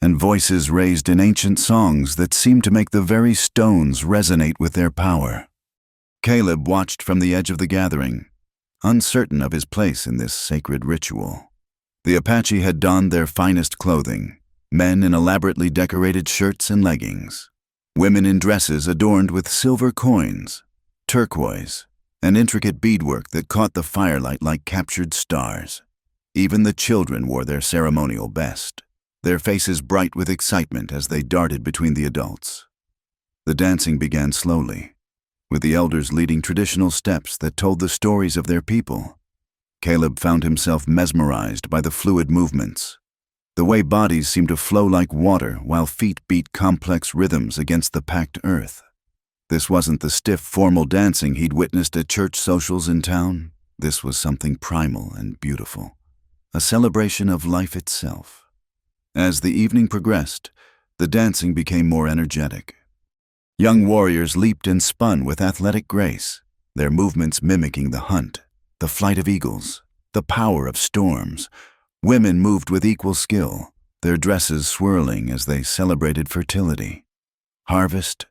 and voices raised in ancient songs that seemed to make the very stones resonate with their power. Caleb watched from the edge of the gathering, uncertain of his place in this sacred ritual. The Apache had donned their finest clothing, men in elaborately decorated shirts and leggings, women in dresses adorned with silver coins, turquoise, and intricate beadwork that caught the firelight like captured stars. Even the children wore their ceremonial best, their faces bright with excitement as they darted between the adults. The dancing began slowly, with the elders leading traditional steps that told the stories of their people. Caleb found himself mesmerized by the fluid movements, the way bodies seemed to flow like water while feet beat complex rhythms against the packed earth. This wasn't the stiff, formal dancing he'd witnessed at church socials in town. This was something primal and beautiful, a celebration of life itself. As the evening progressed, the dancing became more energetic. Young warriors leaped and spun with athletic grace, their movements mimicking the hunt, the flight of eagles, the power of storms. Women moved with equal skill, their dresses swirling as they celebrated fertility, harvest,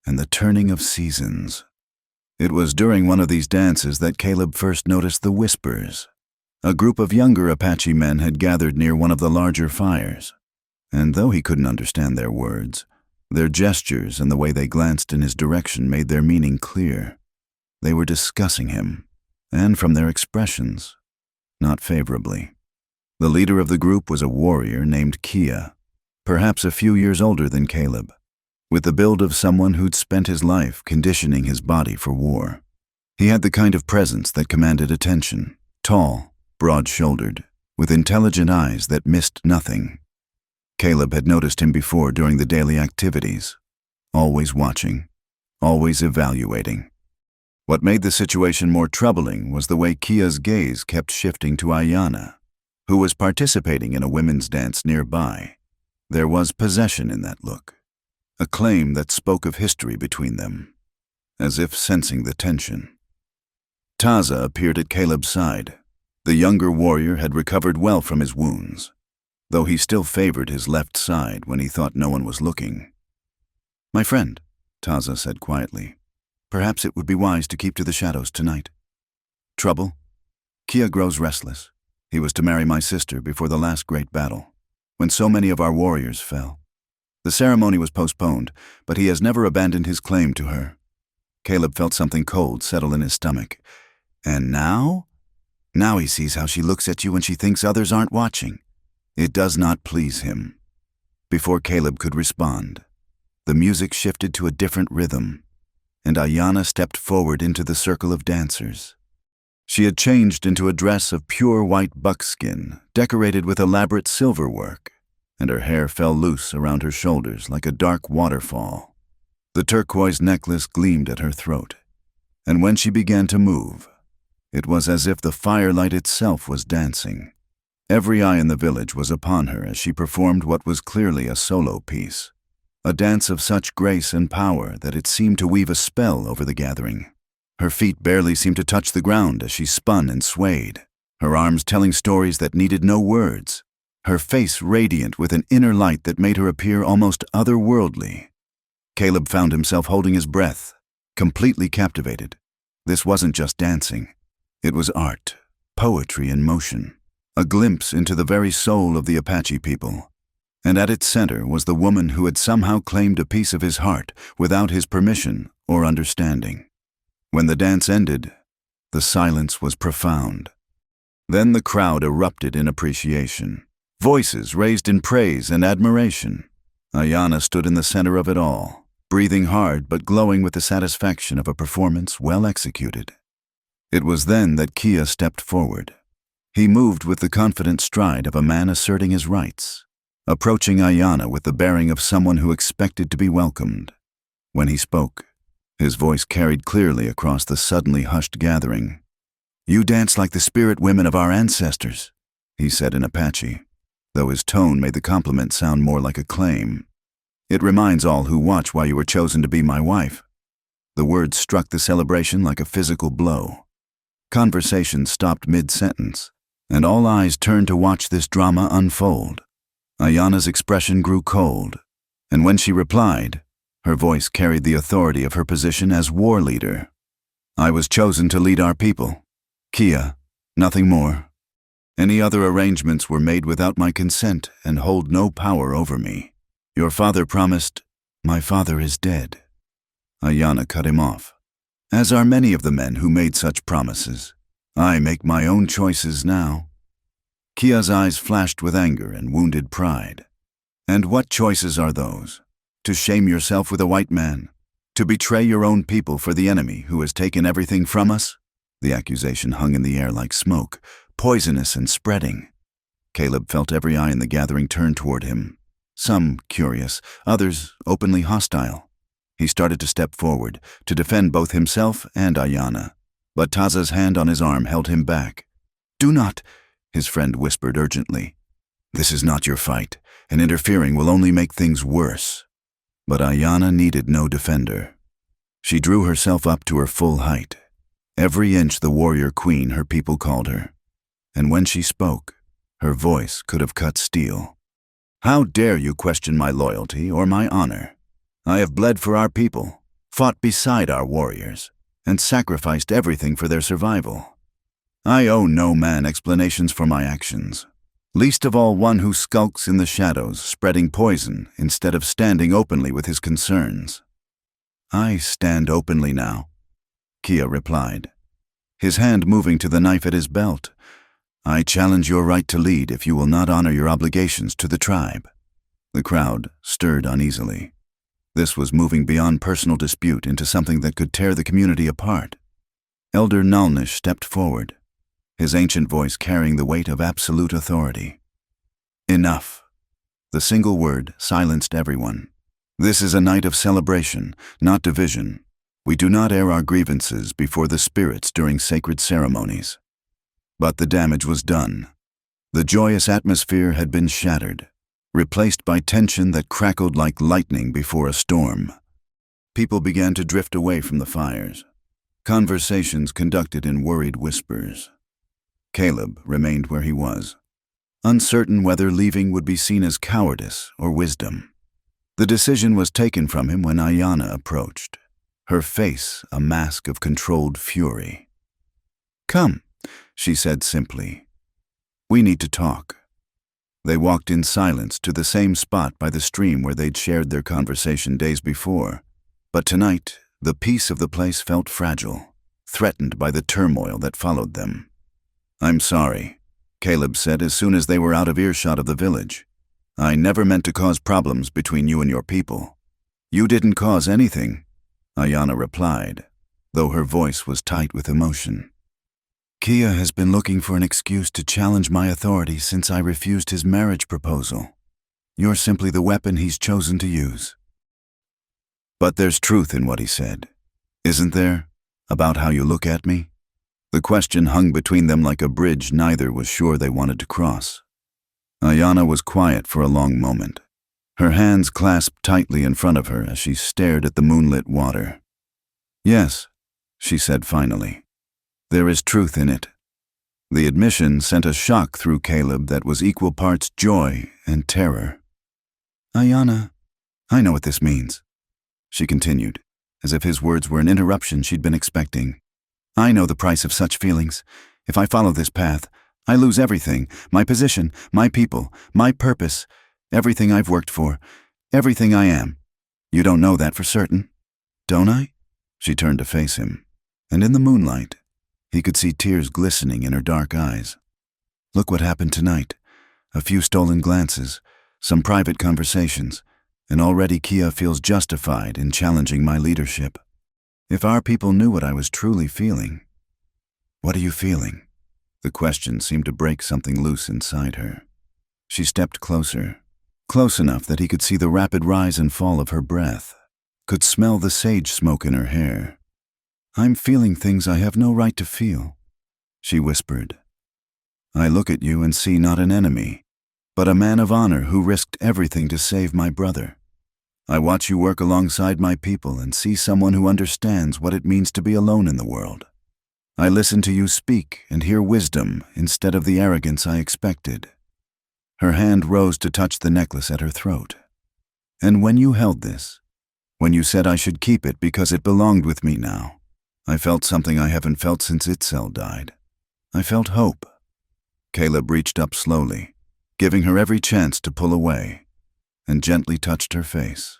and the turning of seasons. It was during one of these dances that Caleb first noticed the whispers. A group of younger Apache men had gathered near one of the larger fires, and though he couldn't understand their words, their gestures and the way they glanced in his direction made their meaning clear. They were discussing him, and from their expressions, not favorably. The leader of the group was a warrior named Kia, perhaps a few years older than Caleb, with the build of someone who'd spent his life conditioning his body for war. He had the kind of presence that commanded attention, tall, broad-shouldered, with intelligent eyes that missed nothing. Caleb had noticed him before during the daily activities, always watching, always evaluating. What made the situation more troubling was the way Kia's gaze kept shifting to Ayanna, who was participating in a women's dance nearby. There was possession in that look, a claim that spoke of history between them, as if sensing the tension. Taza appeared at Caleb's side. The younger warrior had recovered well from his wounds, though he still favored his left side when he thought no one was looking. "My friend," Taza said quietly, "perhaps it would be wise to keep to the shadows tonight." "Trouble? Kia grows restless. He was to marry my sister before the last great battle, when so many of our warriors fell. The ceremony was postponed, but he has never abandoned his claim to her." Caleb felt something cold settle in his stomach. "And now? Now he sees how she looks at you when she thinks others aren't watching. It does not please him." Before Caleb could respond, the music shifted to a different rhythm, and Ayanna stepped forward into the circle of dancers. She had changed into a dress of pure white buckskin, decorated with elaborate silver work, and her hair fell loose around her shoulders like a dark waterfall. The turquoise necklace gleamed at her throat, And when she began to move, it was as if the firelight itself was dancing. Every eye in the village was upon her as she performed what was clearly a solo piece, a dance of such grace and power that it seemed to weave a spell over the gathering. Her feet barely seemed to touch the ground as she spun and swayed, her arms telling stories that needed no words, her face radiant with an inner light that made her appear almost otherworldly. Caleb found himself holding his breath, completely captivated. This wasn't just dancing. It was art, poetry in motion, a glimpse into the very soul of the Apache people. And at its center was the woman who had somehow claimed a piece of his heart without his permission or understanding. When the dance ended, the silence was profound. Then the crowd erupted in appreciation. Voices raised in praise and admiration. Ayanna stood in the center of it all, breathing hard but glowing with the satisfaction of a performance well executed. It was then that Kia stepped forward. He moved with the confident stride of a man asserting his rights, approaching Ayanna with the bearing of someone who expected to be welcomed. When he spoke, his voice carried clearly across the suddenly hushed gathering. "You dance like the spirit women of our ancestors," he said in Apache, though his tone made the compliment sound more like a claim. "It reminds all who watch why you were chosen to be my wife." The words struck the celebration like a physical blow. Conversation stopped mid-sentence, and all eyes turned to watch this drama unfold. Ayanna's expression grew cold, and when she replied, her voice carried the authority of her position as war leader. "I was chosen to lead our people. Kia, nothing more. Any other arrangements were made without my consent and hold no power over me. Your father promised—" "My father is dead." Ayanna cut him off. "As are many of the men who made such promises. I make my own choices now." Kia's eyes flashed with anger and wounded pride. "And what choices are those? To shame yourself with a white man? To betray your own people for the enemy who has taken everything from us?" The accusation hung in the air like smoke, poisonous and spreading. Caleb felt every eye in the gathering turn toward him, some curious, others openly hostile. He started to step forward, to defend both himself and Ayanna, but Taza's hand on his arm held him back. "Do not," his friend whispered urgently. "This is not your fight, and interfering will only make things worse." But Ayanna needed no defender. She drew herself up to her full height, every inch the warrior queen her people called her. And when she spoke, her voice could have cut steel. "How dare you question my loyalty or my honor? I have bled for our people, fought beside our warriors, and sacrificed everything for their survival. I owe no man explanations for my actions, least of all one who skulks in the shadows, spreading poison instead of standing openly with his concerns." "I stand openly now," Kia replied, his hand moving to the knife at his belt. "I challenge your right to lead if you will not honor your obligations to the tribe." The crowd stirred uneasily. This was moving beyond personal dispute into something that could tear the community apart. Elder Nalnish stepped forward, his ancient voice carrying the weight of absolute authority. "Enough." The single word silenced everyone. "This is a night of celebration, not division. We do not air our grievances before the spirits during sacred ceremonies." But the damage was done. The joyous atmosphere had been shattered, replaced by tension that crackled like lightning before a storm. People began to drift away from the fires, conversations conducted in worried whispers. Caleb remained where he was, uncertain whether leaving would be seen as cowardice or wisdom. The decision was taken from him when Ayanna approached, her face a mask of controlled fury. "Come," she said simply. "We need to talk." They walked in silence to the same spot by the stream where they'd shared their conversation days before. But tonight, the peace of the place felt fragile, threatened by the turmoil that followed them. "I'm sorry," Caleb said as soon as they were out of earshot of the village. "I never meant to cause problems between you and your people." "You didn't cause anything," Ayanna replied, though her voice was tight with emotion. "Kia has been looking for an excuse to challenge my authority since I refused his marriage proposal. You're simply the weapon he's chosen to use." "But there's truth in what he said, isn't there?" About how you look at me? The question hung between them like a bridge neither was sure they wanted to cross. Ayanna was quiet for a long moment, her hands clasped tightly in front of her as she stared at the moonlit water. Yes, she said finally. There is truth in it. The admission sent a shock through Caleb that was equal parts joy and terror. Ayanna, I know what this means, she continued, as if his words were an interruption she'd been expecting. I know the price of such feelings. If I follow this path, I lose everything, my position, my people, my purpose, everything I've worked for, everything I am. You don't know that for certain, don't I? She turned to face him, and in the moonlight, he could see tears glistening in her dark eyes. Look what happened tonight. A few stolen glances, some private conversations, and already Kia feels justified in challenging my leadership. If our people knew what I was truly feeling. What are you feeling? The question seemed to break something loose inside her. She stepped closer, close enough that he could see the rapid rise and fall of her breath, could smell the sage smoke in her hair. I'm feeling things I have no right to feel, she whispered. I look at you and see not an enemy, but a man of honor who risked everything to save my brother. I watch you work alongside my people and see someone who understands what it means to be alone in the world. I listen to you speak and hear wisdom instead of the arrogance I expected. Her hand rose to touch the necklace at her throat. And when you held this, when you said I should keep it because it belonged with me now, I felt something I haven't felt since Itzel died. I felt hope. Caleb reached up slowly, giving her every chance to pull away, and gently touched her face.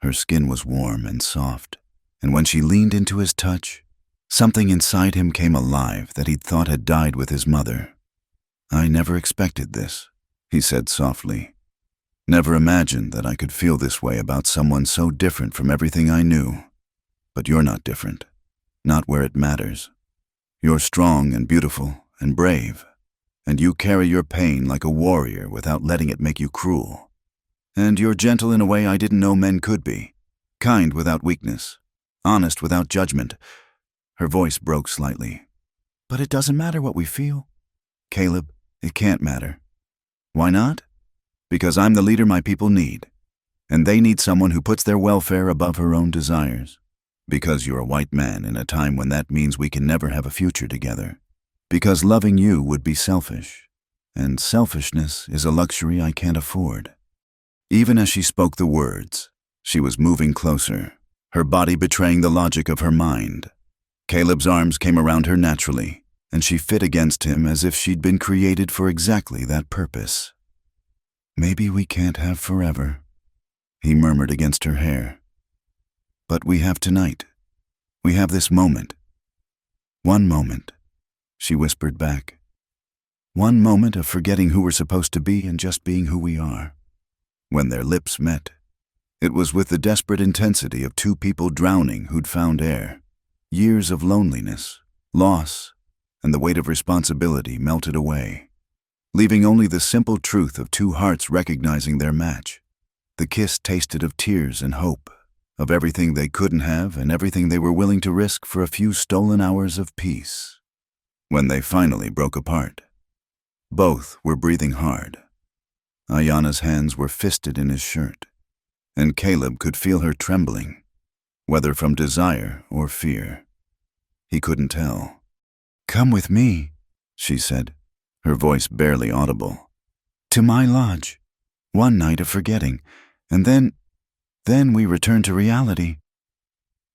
Her skin was warm and soft, and when she leaned into his touch, something inside him came alive that he'd thought had died with his mother. I never expected this, he said softly. Never imagined that I could feel this way about someone so different from everything I knew. But you're not different, not where it matters. You're strong and beautiful and brave, and you carry your pain like a warrior without letting it make you cruel. And you're gentle in a way I didn't know men could be, kind without weakness, honest without judgment. Her voice broke slightly. But it doesn't matter what we feel. Caleb, it can't matter. Why not? Because I'm the leader my people need, and they need someone who puts their welfare above her own desires. Because you're a white man in a time when that means we can never have a future together. Because loving you would be selfish, and selfishness is a luxury I can't afford. Even as she spoke the words, she was moving closer, her body betraying the logic of her mind. Caleb's arms came around her naturally, and she fit against him as if she'd been created for exactly that purpose. Maybe we can't have forever, he murmured against her hair. But we have tonight. We have this moment. One moment, she whispered back. One moment of forgetting who we're supposed to be and just being who we are. When their lips met, it was with the desperate intensity of two people drowning who'd found air. Years of loneliness, loss, and the weight of responsibility melted away, leaving only the simple truth of two hearts recognizing their match. The kiss tasted of tears and hope, of everything they couldn't have and everything they were willing to risk for a few stolen hours of peace. When they finally broke apart, both were breathing hard. Ayanna's hands were fisted in his shirt, and Caleb could feel her trembling, whether from desire or fear. He couldn't tell. Come with me, she said, her voice barely audible. To my lodge. One night of forgetting, and then we return to reality.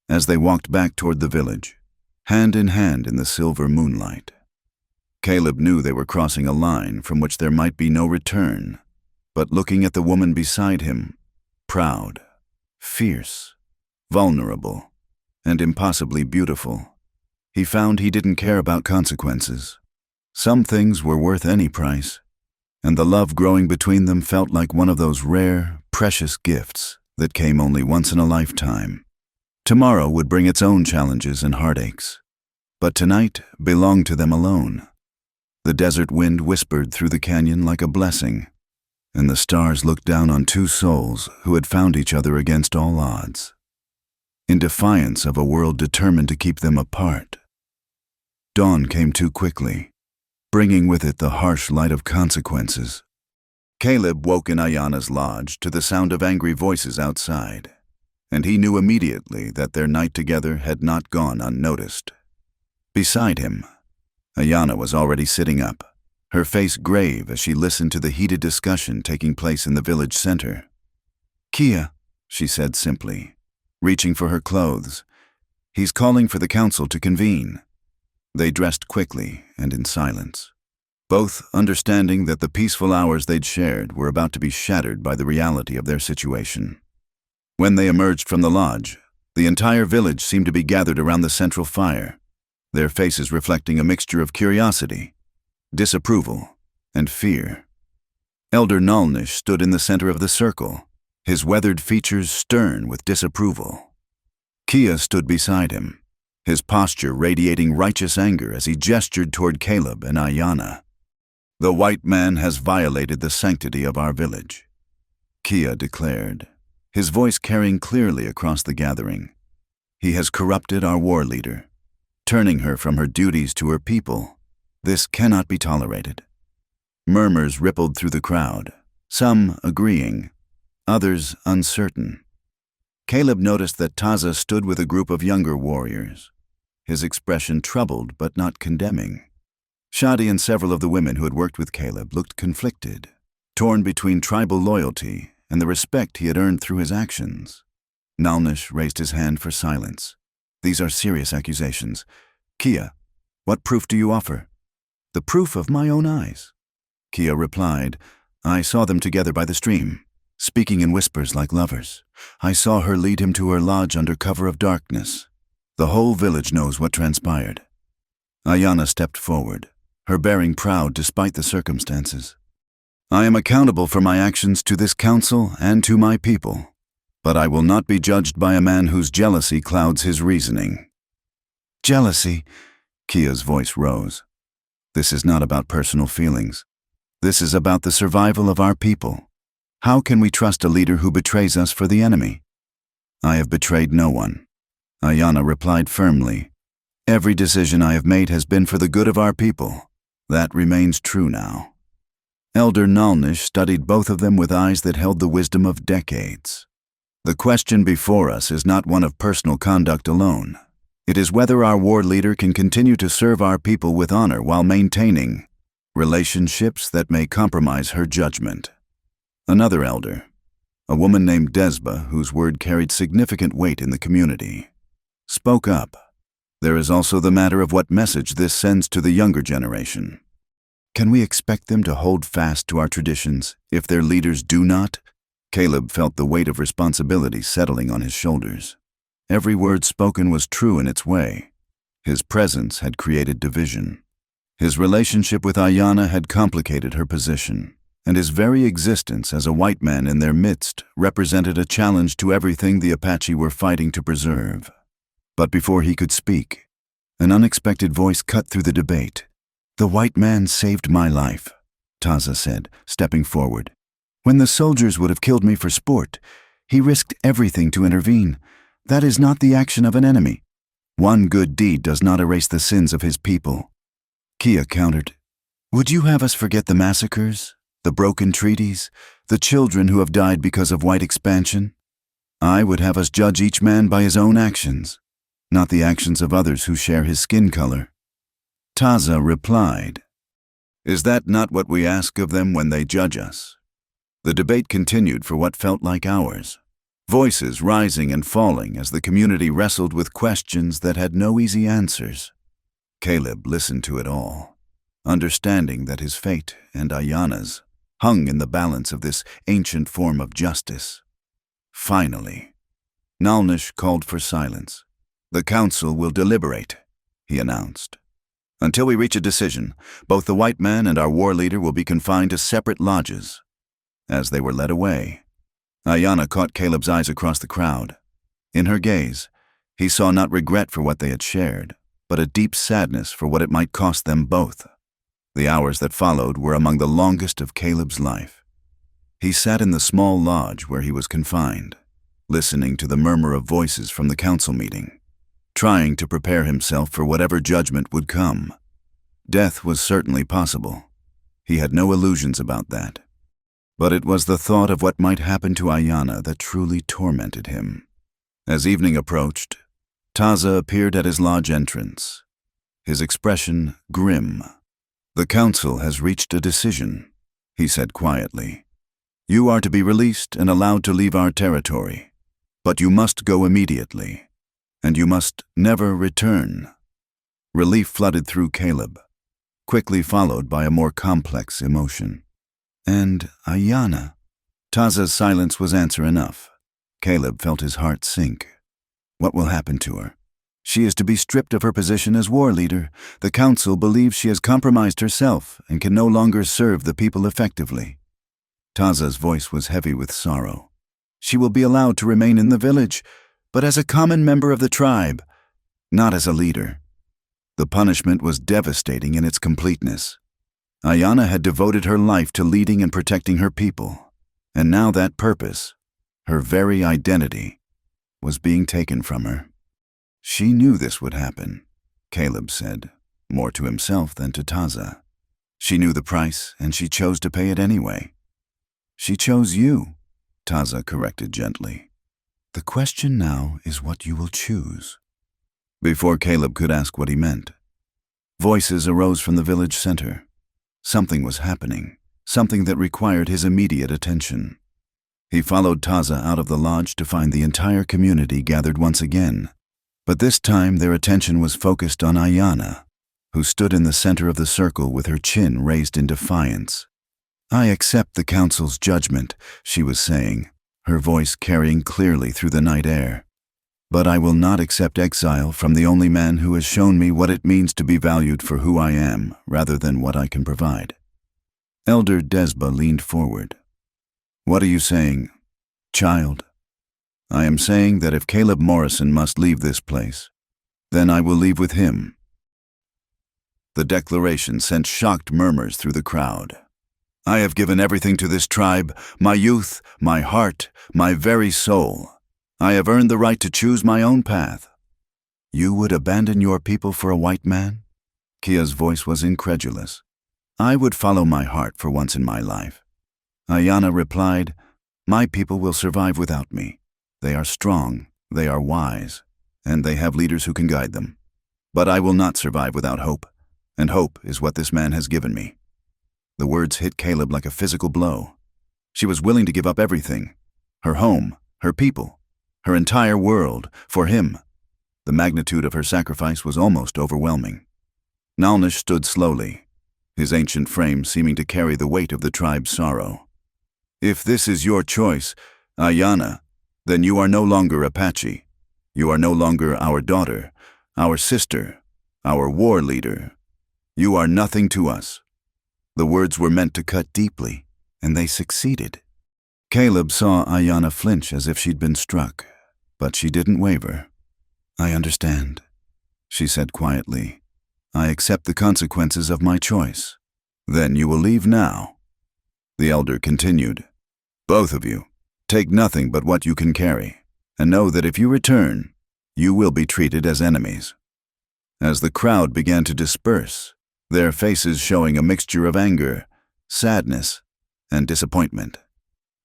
As they walked back toward the village, hand in hand in the silver moonlight, Caleb knew they were crossing a line from which there might be no return, but looking at the woman beside him, proud, fierce, vulnerable, and impossibly beautiful, he found he didn't care about consequences. Some things were worth any price, and the love growing between them felt like one of those rare, precious gifts that came only once in a lifetime. Tomorrow would bring its own challenges and heartaches, but tonight belonged to them alone. The desert wind whispered through the canyon like a blessing, and the stars looked down on two souls who had found each other against all odds. in defiance of a world determined to keep them apart. Dawn came too quickly, bringing with it the harsh light of consequences. Caleb woke in Ayana's lodge to the sound of angry voices outside, and he knew immediately that their night together had not gone unnoticed. Beside him, Ayana was already sitting up, her face grave as she listened to the heated discussion taking place in the village center. "Kia," she said simply, reaching for her clothes. "He's calling for the council to convene." They dressed quickly and in silence, both understanding that the peaceful hours they'd shared were about to be shattered by the reality of their situation. When they emerged from the lodge, the entire village seemed to be gathered around the central fire, their faces reflecting a mixture of curiosity, disapproval, and fear. Elder Nalnish stood in the center of the circle, his weathered features stern with disapproval. Kia stood beside him, his posture radiating righteous anger as he gestured toward Caleb and Ayana. "The white man has violated the sanctity of our village," Kia declared, his voice carrying clearly across the gathering. "He has corrupted our war leader, turning her from her duties to her people. This cannot be tolerated." Murmurs rippled through the crowd, some agreeing, others uncertain. Caleb noticed that Taza stood with a group of younger warriors, his expression troubled but not condemning. Shadi and several of the women who had worked with Caleb looked conflicted, torn between tribal loyalty and the respect he had earned through his actions. Nalnish raised his hand for silence. "These are serious accusations. Kia, what proof do you offer?" "The proof of my own eyes," Kia replied. "I saw them together by the stream, speaking in whispers like lovers. I saw her lead him to her lodge under cover of darkness. The whole village knows what transpired." Ayana stepped forward, her bearing proud despite the circumstances. "I am accountable for my actions to this council and to my people, but I will not be judged by a man whose jealousy clouds his reasoning." "Jealousy?" Kia's voice rose. "This is not about personal feelings. This is about the survival of our people. How can we trust a leader who betrays us for the enemy?" "I have betrayed no one," Ayana replied firmly. "Every decision I have made has been for the good of our people. That remains true now." Elder Nalnish studied both of them with eyes that held the wisdom of decades. "The question before us is not one of personal conduct alone. It is whether our war leader can continue to serve our people with honor while maintaining relationships that may compromise her judgment." Another elder, a woman named Desba, whose word carried significant weight in the community, spoke up. "There is also the matter of what message this sends to the younger generation. Can we expect them to hold fast to our traditions if their leaders do not?" Caleb felt the weight of responsibility settling on his shoulders. Every word spoken was true in its way. His presence had created division. His relationship with Ayana had complicated her position, and his very existence as a white man in their midst represented a challenge to everything the Apache were fighting to preserve. But before he could speak, an unexpected voice cut through the debate. "The white man saved my life," Taza said, stepping forward. "When the soldiers would have killed me for sport, he risked everything to intervene. That is not the action of an enemy. One good deed does not erase the sins of his people." Kia countered, "Would you have us forget the massacres, the broken treaties, the children who have died because of white expansion? I would have us judge each man by his own actions, not the actions of others who share his skin color." Taza replied, "Is that not what we ask of them when they judge us?" The debate continued for what felt like hours, voices rising and falling as the community wrestled with questions that had no easy answers. Caleb listened to it all, understanding that his fate and Ayana's hung in the balance of this ancient form of justice. Finally, Nalnish called for silence. "The council will deliberate," he announced. "Until we reach a decision, both the white man and our war leader will be confined to separate lodges." As they were led away, Ayana caught Caleb's eyes across the crowd. In her gaze, he saw not regret for what they had shared, but a deep sadness for what it might cost them both. The hours that followed were among the longest of Caleb's life. He sat in the small lodge where he was confined, listening to the murmur of voices from the council meeting, trying to prepare himself for whatever judgment would come. Death was certainly possible. He had no illusions about that. But it was the thought of what might happen to Ayanna that truly tormented him. As evening approached, Taza appeared at his lodge entrance, his expression grim. "The council has reached a decision," he said quietly. "You are to be released and allowed to leave our territory, but you must go immediately, and you must never return." Relief flooded through Caleb, quickly followed by a more complex emotion. "And Ayanna?" Taza's silence was answer enough. Caleb felt his heart sink. What will happen to her? She is to be stripped of her position as war leader. The council believes she has compromised herself and can no longer serve the people effectively. Taza's voice was heavy with sorrow. She will be allowed to remain in the village, but as a common member of the tribe, not as a leader. The punishment was devastating in its completeness. Ayanna had devoted her life to leading and protecting her people, and now that purpose, her very identity, was being taken from her. She knew this would happen, Caleb said, more to himself than to Taza. She knew the price, and she chose to pay it anyway. "She chose you," Taza corrected gently. "The question now is what you will choose." Before Caleb could ask what he meant, voices arose from the village center. Something was happening, something that required his immediate attention. He followed Taza out of the lodge to find the entire community gathered once again, but this time their attention was focused on Ayanna, who stood in the center of the circle with her chin raised in defiance. "I accept the council's judgment," she was saying, her voice carrying clearly through the night air. "But I will not accept exile from the only man who has shown me what it means to be valued for who I am rather than what I can provide." Elder Desba leaned forward. "What are you saying, child?" "I am saying that if Caleb Morrison must leave this place, then I will leave with him." The declaration sent shocked murmurs through the crowd. "I have given everything to this tribe, my youth, my heart, my very soul. I have earned the right to choose my own path." "You would abandon your people for a white man?" Kia's voice was incredulous. "I would follow my heart for once in my life." Ayanna replied, "My people will survive without me. They are strong, they are wise, and they have leaders who can guide them. But I will not survive without hope, and hope is what this man has given me." The words hit Caleb like a physical blow. She was willing to give up everything, her home, her people, her entire world, for him. The magnitude of her sacrifice was almost overwhelming. Nalnish stood slowly, his ancient frame seeming to carry the weight of the tribe's sorrow. "If this is your choice, Ayanna, then you are no longer Apache. You are no longer our daughter, our sister, our war leader. You are nothing to us." The words were meant to cut deeply, and they succeeded. Caleb saw Ayanna flinch as if she'd been struck, but she didn't waver. "I understand," she said quietly. "I accept the consequences of my choice." "Then you will leave now." The elder continued. "Both of you, take nothing but what you can carry, and know that if you return, you will be treated as enemies." As the crowd began to disperse, their faces showing a mixture of anger, sadness, and disappointment,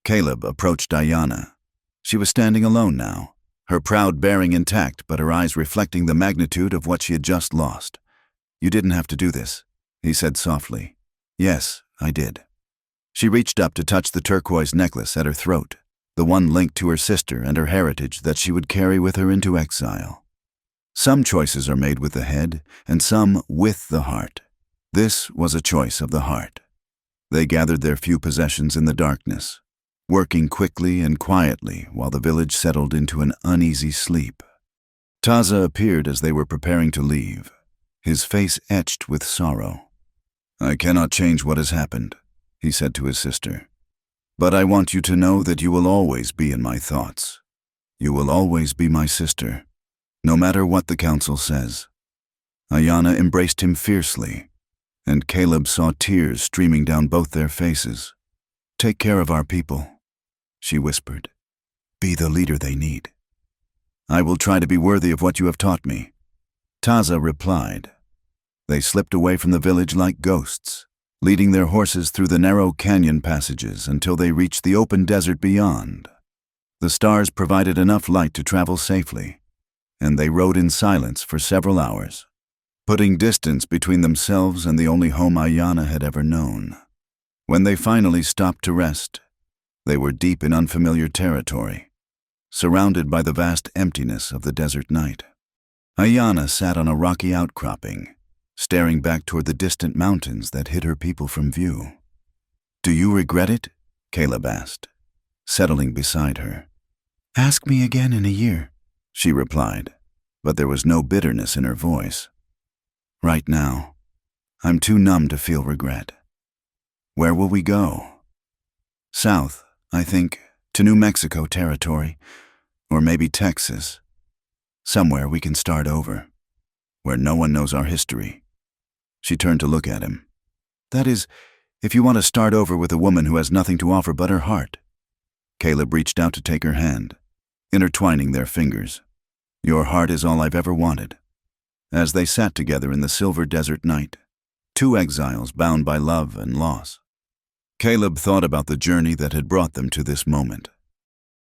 Caleb approached Ayanna. She was standing alone now, her proud bearing intact but her eyes reflecting the magnitude of what she had just lost. "You didn't have to do this," he said softly. "Yes, I did." She reached up to touch the turquoise necklace at her throat, the one linked to her sister and her heritage that she would carry with her into exile. Some choices are made with the head, and some with the heart. This was a choice of the heart. They gathered their few possessions in the darkness, working quickly and quietly while the village settled into an uneasy sleep. Taza appeared as they were preparing to leave, his face etched with sorrow. "I cannot change what has happened," he said to his sister. "But I want you to know that you will always be in my thoughts. You will always be my sister, no matter what the council says." Ayanna embraced him fiercely, and Caleb saw tears streaming down both their faces. "Take care of our people," she whispered. Be the leader they need. I will try to be worthy of what you have taught me, Taza replied. They slipped away from the village like ghosts, leading their horses through the narrow canyon passages until they reached the open desert beyond. The stars provided enough light to travel safely, and they rode in silence for several hours, putting distance between themselves and the only home Ayanna had ever known. When they finally stopped to rest, they were deep in unfamiliar territory, surrounded by the vast emptiness of the desert night. Ayanna sat on a rocky outcropping, staring back toward the distant mountains that hid her people from view. "Do you regret it?" Caleb asked, settling beside her. "Ask me again in a year," she replied, but there was no bitterness in her voice. "Right now, I'm too numb to feel regret." "Where will we go?" "South, I think, to New Mexico territory, or maybe Texas. Somewhere we can start over, where no one knows our history." She turned to look at him. "That is, if you want to start over with a woman who has nothing to offer but her heart." Caleb reached out to take her hand, intertwining their fingers. "Your heart is all I've ever wanted." As they sat together in the silver desert night, two exiles bound by love and loss, Caleb thought about the journey that had brought them to this moment.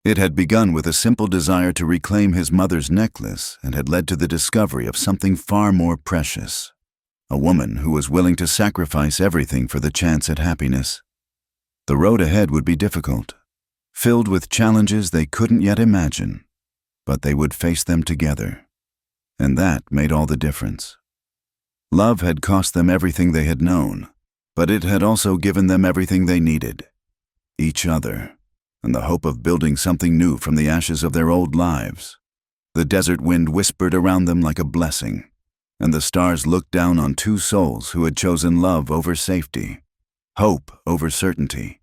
It had begun with a simple desire to reclaim his mother's necklace and had led to the discovery of something far more precious, a woman who was willing to sacrifice everything for the chance at happiness. The road ahead would be difficult, filled with challenges they couldn't yet imagine, but they would face them together, and that made all the difference. Love had cost them everything they had known, but it had also given them everything they needed: each other, and the hope of building something new from the ashes of their old lives. The desert wind whispered around them like a blessing, and the stars looked down on two souls who had chosen love over safety, hope over certainty,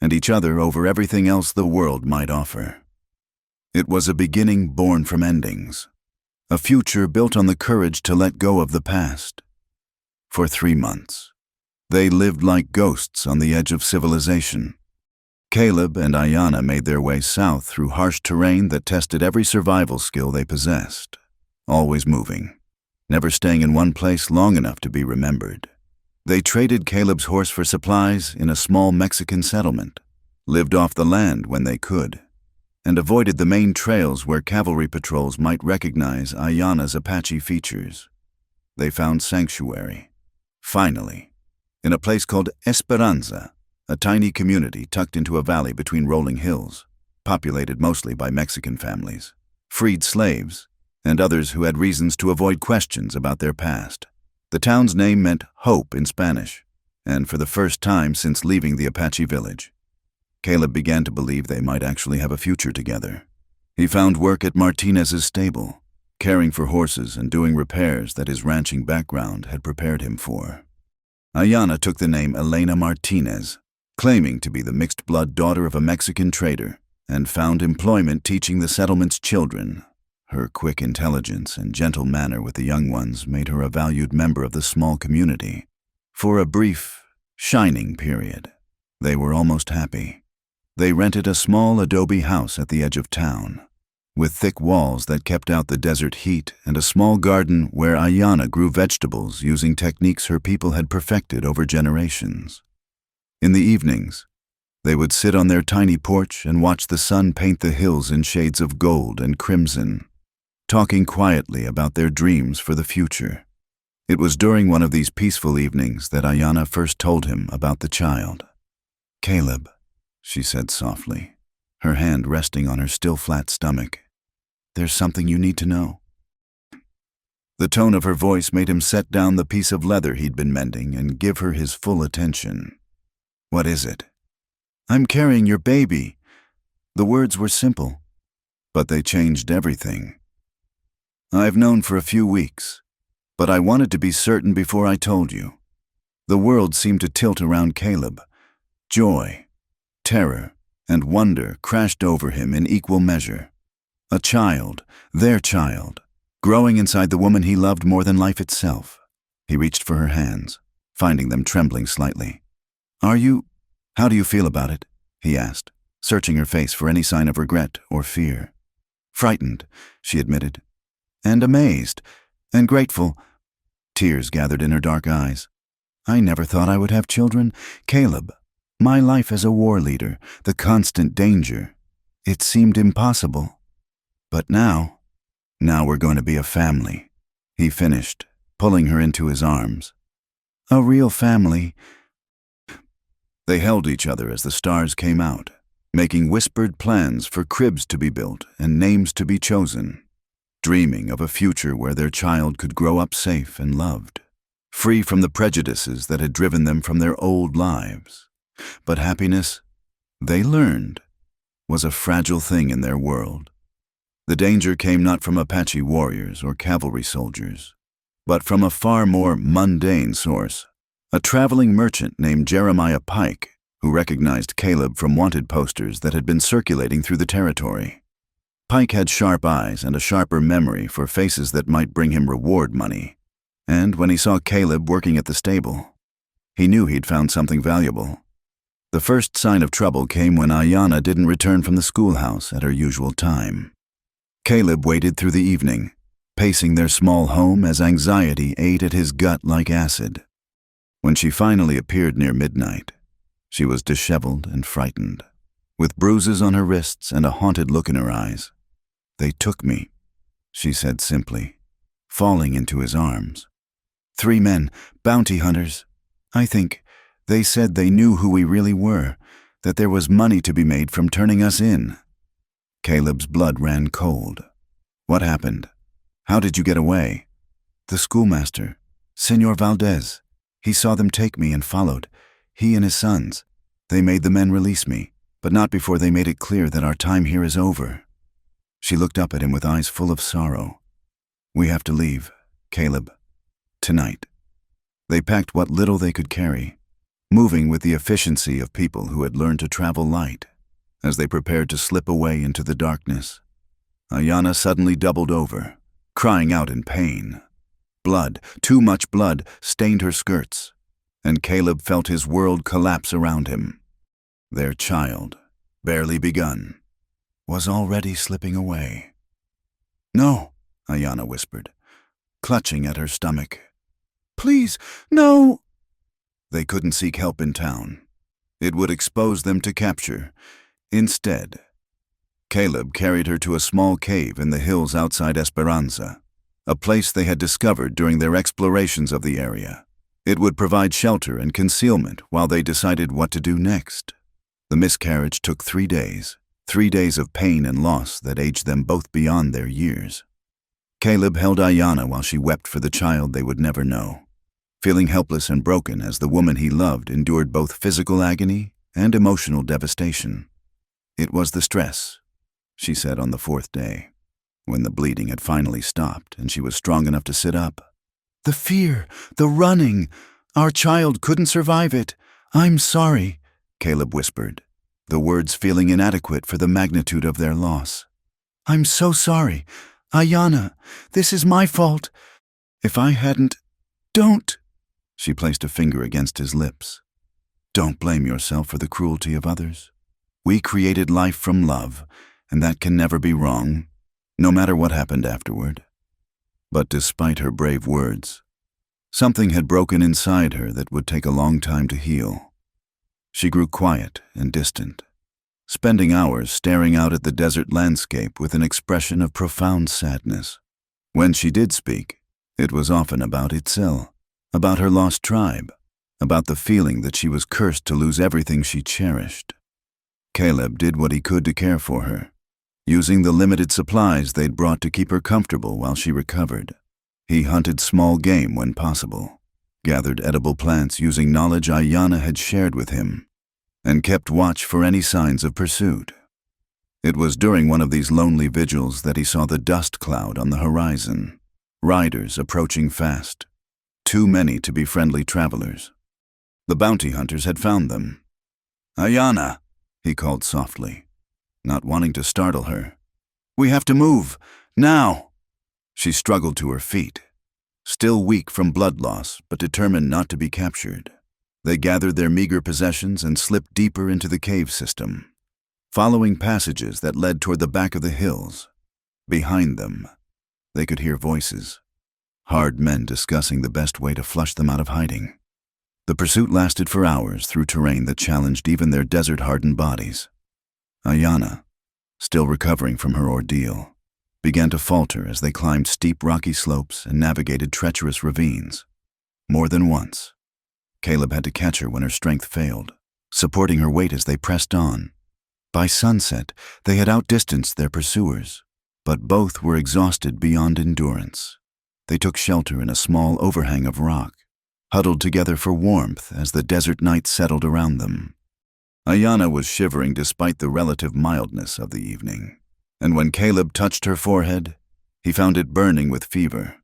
and each other over everything else the world might offer. It was a beginning born from endings, a future built on the courage to let go of the past. For 3 months, they lived like ghosts on the edge of civilization. Caleb and Ayanna made their way south through harsh terrain that tested every survival skill they possessed, always moving, never staying in one place long enough to be remembered. They traded Caleb's horse for supplies in a small Mexican settlement, lived off the land when they could, and avoided the main trails where cavalry patrols might recognize Ayanna's Apache features. They found sanctuary, finally, in a place called Esperanza, a tiny community tucked into a valley between rolling hills, populated mostly by Mexican families, freed slaves, and others who had reasons to avoid questions about their past. The town's name meant hope in Spanish, and for the first time since leaving the Apache village, Caleb began to believe they might actually have a future together. He found work at Martinez's stable, caring for horses and doing repairs that his ranching background had prepared him for. Ayanna took the name Elena Martinez, claiming to be the mixed-blood daughter of a Mexican trader, and found employment teaching the settlement's children. Her quick intelligence and gentle manner with the young ones made her a valued member of the small community. For a brief, shining period, they were almost happy. They rented a small adobe house at the edge of town, with thick walls that kept out the desert heat and a small garden where Ayanna grew vegetables using techniques her people had perfected over generations. In the evenings, they would sit on their tiny porch and watch the sun paint the hills in shades of gold and crimson, talking quietly about their dreams for the future. It was during one of these peaceful evenings that Ayanna first told him about the child. "Caleb," she said softly, her hand resting on her still flat stomach, "there's something you need to know." The tone of her voice made him set down the piece of leather he'd been mending and give her his full attention. "What is it?" "I'm carrying your baby." The words were simple, but they changed everything. "I've known for a few weeks, but I wanted to be certain before I told you." The world seemed to tilt around Caleb. Joy, terror, and wonder crashed over him in equal measure. A child, their child, growing inside the woman he loved more than life itself. He reached for her hands, finding them trembling slightly. How do you feel about it?" he asked, searching her face for any sign of regret or fear. Frightened, she admitted, and amazed, and grateful. Tears gathered in her dark eyes. I never thought I would have children. Caleb, my life as a war leader, the constant danger. It seemed impossible. But now we're going to be a family, he finished, pulling her into his arms. A real family. They held each other as the stars came out, making whispered plans for cribs to be built and names to be chosen, dreaming of a future where their child could grow up safe and loved, free from the prejudices that had driven them from their old lives. But happiness, they learned, was a fragile thing in their world. The danger came not from Apache warriors or cavalry soldiers, but from a far more mundane source, a traveling merchant named Jeremiah Pike, who recognized Caleb from wanted posters that had been circulating through the territory. Pike had sharp eyes and a sharper memory for faces that might bring him reward money, and when he saw Caleb working at the stable, he knew he'd found something valuable. The first sign of trouble came when Ayanna didn't return from the schoolhouse at her usual time. Caleb waited through the evening, pacing their small home as anxiety ate at his gut like acid. When she finally appeared near midnight, she was disheveled and frightened, with bruises on her wrists and a haunted look in her eyes. They took me, she said simply, falling into his arms. 3 men, bounty hunters. I think they said they knew who we really were, that there was money to be made from turning us in. Caleb's blood ran cold. What happened? How did you get away? The schoolmaster, Senor Valdez. He saw them take me and followed. He and his sons. They made the men release me, but not before they made it clear that our time here is over. She looked up at him with eyes full of sorrow. We have to leave, Caleb. Tonight. They packed what little they could carry, moving with the efficiency of people who had learned to travel light, as they prepared to slip away into the darkness. Ayanna suddenly doubled over, crying out in pain. Blood, too much blood, stained her skirts, and Caleb felt his world collapse around him. Their child, barely begun, was already slipping away. No, Ayanna whispered, clutching at her stomach. Please, no! They couldn't seek help in town. It would expose them to capture. Instead, Caleb carried her to a small cave in the hills outside Esperanza, a place they had discovered during their explorations of the area. It would provide shelter and concealment while they decided what to do next. The miscarriage took 3 days, 3 days of pain and loss that aged them both beyond their years. Caleb held Ayanna while she wept for the child they would never know, feeling helpless and broken as the woman he loved endured both physical agony and emotional devastation. It was the stress, she said on the 4th day, when the bleeding had finally stopped and she was strong enough to sit up. The fear, the running. Our child couldn't survive it. I'm sorry, Caleb whispered, the words feeling inadequate for the magnitude of their loss. I'm so sorry. Ayanna, this is my fault. If I hadn't... Don't... She placed a finger against his lips. Don't blame yourself for the cruelty of others. We created life from love, and that can never be wrong, no matter what happened afterward. But despite her brave words, something had broken inside her that would take a long time to heal. She grew quiet and distant, spending hours staring out at the desert landscape with an expression of profound sadness. When she did speak, it was often about Itzel, about her lost tribe, about the feeling that she was cursed to lose everything she cherished. Caleb did what he could to care for her, using the limited supplies they'd brought to keep her comfortable while she recovered. He hunted small game when possible, gathered edible plants using knowledge Ayanna had shared with him, and kept watch for any signs of pursuit. It was during one of these lonely vigils that he saw the dust cloud on the horizon, riders approaching fast, too many to be friendly travelers. The bounty hunters had found them. Ayanna, he called softly, not wanting to startle her. We have to move, now. She struggled to her feet, still weak from blood loss but determined not to be captured. They gathered their meager possessions and slipped deeper into the cave system. following passages that led toward the back of the hills. Behind them, they could hear voices, hard men discussing the best way to flush them out of hiding. The pursuit lasted for hours through terrain that challenged even their desert-hardened bodies. Ayanna, still recovering from her ordeal, began to falter as they climbed steep rocky slopes and navigated treacherous ravines. More than once, Caleb had to catch her when her strength failed, supporting her weight as they pressed on. By sunset, they had outdistanced their pursuers, but both were exhausted beyond endurance. They took shelter in a small overhang of rock, huddled together for warmth as the desert night settled around them. Ayanna was shivering despite the relative mildness of the evening, and when Caleb touched her forehead, he found it burning with fever.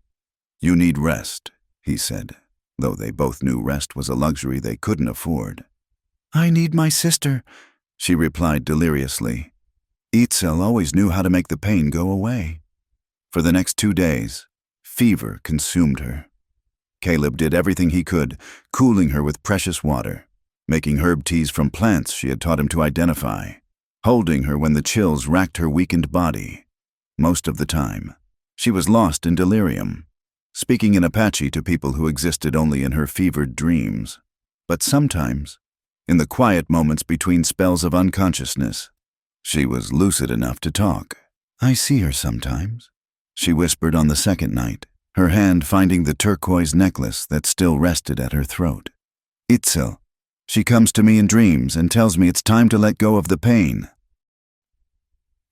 "You need rest," he said, though they both knew rest was a luxury they couldn't afford. "I need my sister," she replied deliriously. Itzel always knew how to make the pain go away. For the next 2 days, fever consumed her. Caleb did everything he could, cooling her with precious water, making herb teas from plants she had taught him to identify, holding her when the chills racked her weakened body. Most of the time, she was lost in delirium, speaking in Apache to people who existed only in her fevered dreams. But sometimes, in the quiet moments between spells of unconsciousness, she was lucid enough to talk. "I see her sometimes," she whispered on the second night, her hand finding the turquoise necklace that still rested at her throat. "Itzel. She comes to me in dreams and tells me it's time to let go of the pain."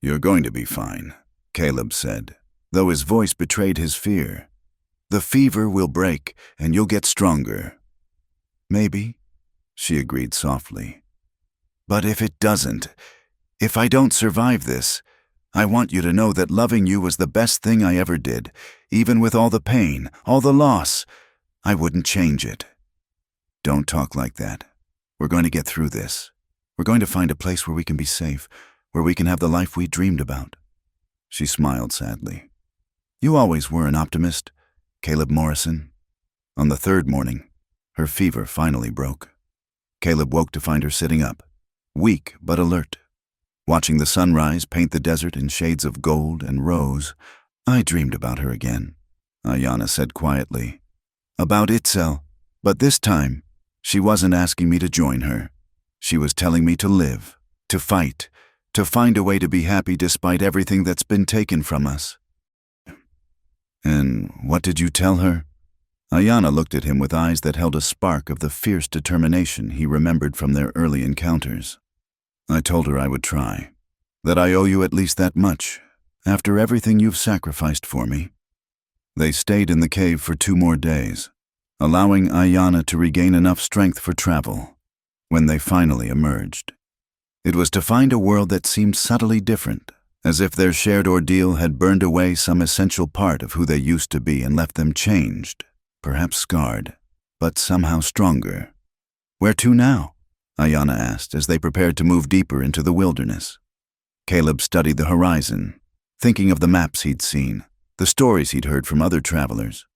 "You're going to be fine," Caleb said, though his voice betrayed his fear. "The fever will break and you'll get stronger." "Maybe," she agreed softly. "But if it doesn't, if I don't survive this, I want you to know that loving you was the best thing I ever did. Even with all the pain, all the loss, I wouldn't change it." "Don't talk like that. We're going to get through this. We're going to find a place where we can be safe, where we can have the life we dreamed about." She smiled sadly. "You always were an optimist, Caleb Morrison." On the third morning, her fever finally broke. Caleb woke to find her sitting up, weak but alert, watching the sunrise paint the desert in shades of gold and rose. "I dreamed about her again," Ayanna said quietly. "About Itzel, but this time, she wasn't asking me to join her. She was telling me to live, to fight, to find a way to be happy despite everything that's been taken from us." "And what did you tell her?" Ayanna looked at him with eyes that held a spark of the fierce determination he remembered from their early encounters. "I told her I would try, that I owe you at least that much, after everything you've sacrificed for me." They stayed in the cave for 2 more days, allowing Ayanna to regain enough strength for travel. When they finally emerged, it was to find a world that seemed subtly different, as if their shared ordeal had burned away some essential part of who they used to be and left them changed, perhaps scarred, but somehow stronger. "Where to now?" Ayanna asked as they prepared to move deeper into the wilderness. Caleb studied the horizon, thinking of the maps he'd seen, the stories he'd heard from other travelers.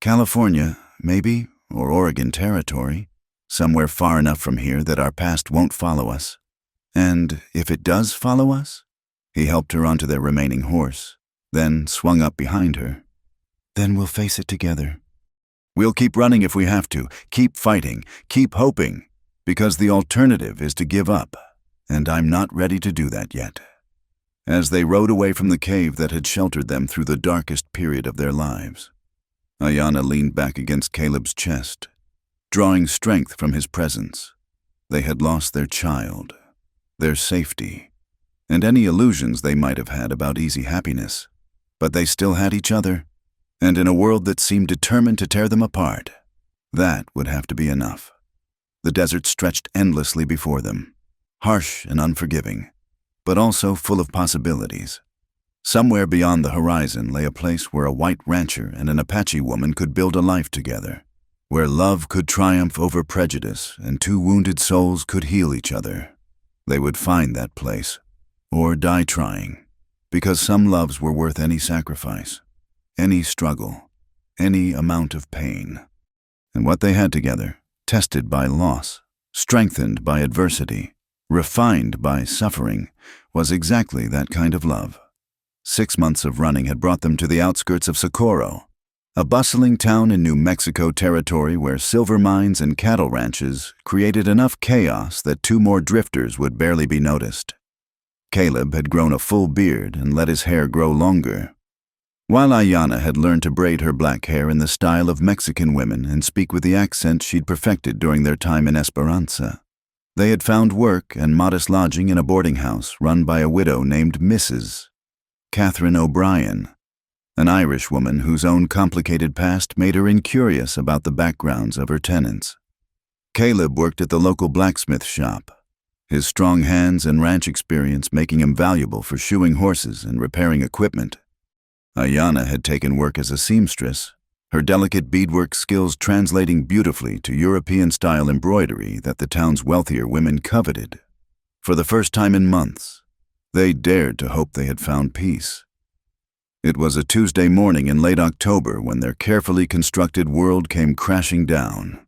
"California, maybe, or Oregon Territory, somewhere far enough from here that our past won't follow us. And if it does follow us?" He helped her onto their remaining horse, then swung up behind her. "Then we'll face it together. We'll keep running if we have to, keep fighting, keep hoping, because the alternative is to give up, and I'm not ready to do that yet." As they rode away from the cave that had sheltered them through the darkest period of their lives, Ayanna leaned back against Caleb's chest, drawing strength from his presence. They had lost their child, their safety, and any illusions they might have had about easy happiness, but they still had each other, and in a world that seemed determined to tear them apart, that would have to be enough. The desert stretched endlessly before them, harsh and unforgiving, but also full of possibilities. Somewhere beyond the horizon lay a place where a white rancher and an Apache woman could build a life together, where love could triumph over prejudice and 2 wounded souls could heal each other. They would find that place, or die trying, because some loves were worth any sacrifice, any struggle, any amount of pain. And what they had together, tested by loss, strengthened by adversity, refined by suffering, was exactly that kind of love. 6 months of running had brought them to the outskirts of Socorro, a bustling town in New Mexico territory where silver mines and cattle ranches created enough chaos that 2 more drifters would barely be noticed. Caleb had grown a full beard and let his hair grow longer, while Ayanna had learned to braid her black hair in the style of Mexican women and speak with the accent she'd perfected during their time in Esperanza. They had found work and modest lodging in a boarding house run by a widow named Mrs. Catherine O'Brien, an Irish woman whose own complicated past made her incurious about the backgrounds of her tenants. Caleb worked at the local blacksmith shop, his strong hands and ranch experience making him valuable for shoeing horses and repairing equipment. Ayanna had taken work as a seamstress, her delicate beadwork skills translating beautifully to European-style embroidery that the town's wealthier women coveted. For the first time in months, they dared to hope they had found peace. It was a Tuesday morning in late October when their carefully constructed world came crashing down.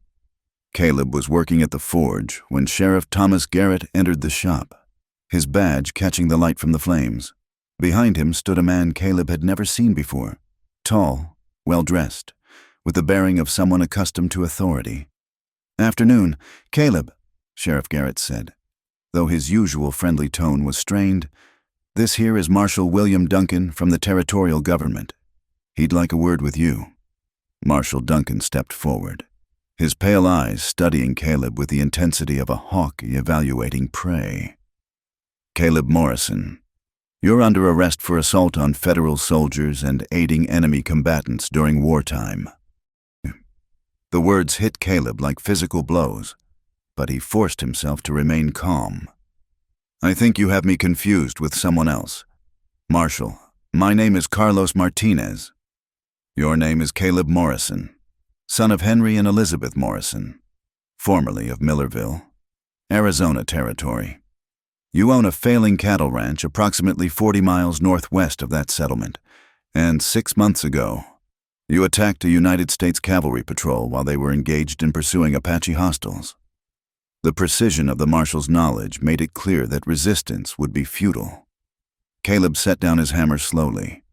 Caleb was working at the forge when Sheriff Thomas Garrett entered the shop, his badge catching the light from the flames. Behind him stood a man Caleb had never seen before, tall, well-dressed, with the bearing of someone accustomed to authority. "Afternoon, Caleb," Sheriff Garrett said. Though his usual friendly tone was strained, "This here is Marshal William Duncan from the territorial government. He'd like a word with you." Marshal Duncan stepped forward, his pale eyes studying Caleb with the intensity of a hawk evaluating prey. "Caleb Morrison, you're under arrest for assault on federal soldiers and aiding enemy combatants during wartime." The words hit Caleb like physical blows, but he forced himself to remain calm. "I think you have me confused with someone else. Marshal, my name is Carlos Martinez. Your name is Caleb Morrison, son of Henry and Elizabeth Morrison, formerly of Millerville, Arizona Territory. You own a failing cattle ranch approximately 40 miles northwest of that settlement, and 6 months ago, you attacked a United States cavalry patrol while they were engaged in pursuing Apache hostiles." The precision of the marshal's knowledge made it clear that resistance would be futile. Caleb set down his hammer slowly,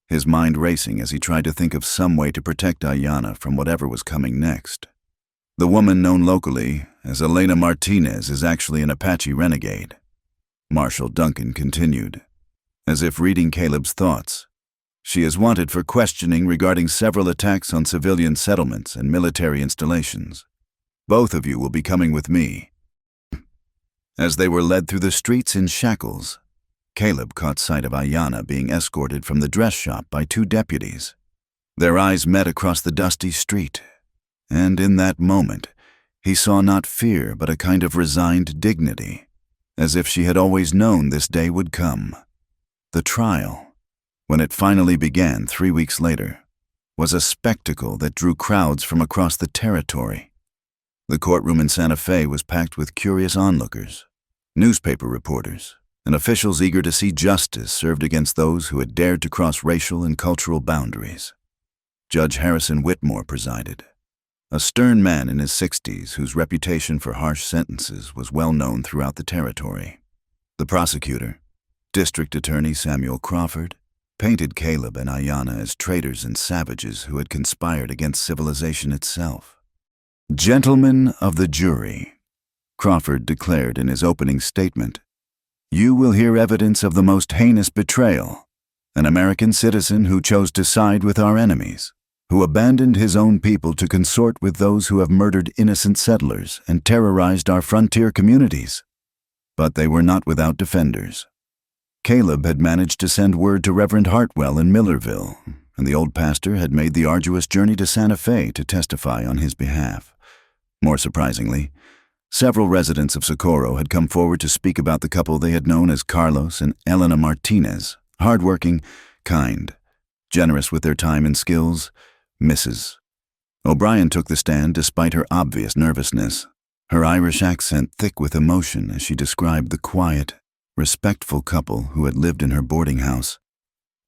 his mind racing as he tried to think of some way to protect Ayanna from whatever was coming next. The woman known locally as Elena Martinez is actually an Apache renegade. Marshal Duncan continued, as if reading Caleb's thoughts. "She is wanted for questioning regarding several attacks on civilian settlements and military installations. Both of you will be coming with me." As they were led through the streets in shackles, Caleb caught sight of Ayanna being escorted from the dress shop by 2 deputies. Their eyes met across the dusty street, and in that moment, he saw not fear but a kind of resigned dignity, as if she had always known this day would come. The trial, when it finally began 3 weeks later, was a spectacle that drew crowds from across the territory. The courtroom in Santa Fe was packed with curious onlookers, newspaper reporters, and officials eager to see justice served against those who had dared to cross racial and cultural boundaries. Judge Harrison Whitmore presided, a stern man in his 60s whose reputation for harsh sentences was well known throughout the territory. The prosecutor, District Attorney Samuel Crawford, painted Caleb and Ayanna as traitors and savages who had conspired against civilization itself. "Gentlemen of the jury," Crawford declared in his opening statement, "you will hear evidence of the most heinous betrayal, an American citizen who chose to side with our enemies, who abandoned his own people to consort with those who have murdered innocent settlers and terrorized our frontier communities. But they were not without defenders. Caleb had managed to send word to Reverend Hartwell in Millerville, and the old pastor had made the arduous journey to Santa Fe to testify on his behalf. More surprisingly, several residents of Socorro had come forward to speak about the couple they had known as Carlos and Elena Martinez, hardworking, kind, generous with their time and skills, Mrs. O'Brien took the stand despite her obvious nervousness, her Irish accent thick with emotion as she described the quiet, respectful couple who had lived in her boarding house.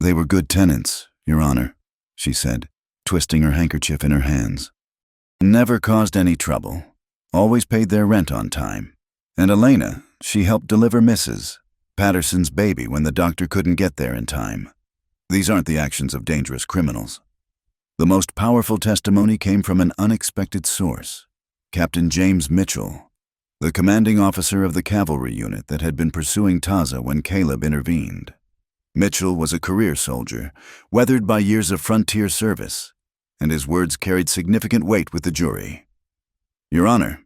"They were good tenants, Your Honor," she said, twisting her handkerchief in her hands. "Never caused any trouble, always paid their rent on time. And Elena, She helped deliver Mrs. Patterson's baby when the doctor couldn't get there in time. These aren't the actions of dangerous criminals. The most powerful testimony came from an unexpected source, Captain James Mitchell, the commanding officer of the cavalry unit that had been pursuing Taza when Caleb intervened. Mitchell was a career soldier, weathered by years of frontier service, and his words carried significant weight with the jury. "Your Honor,"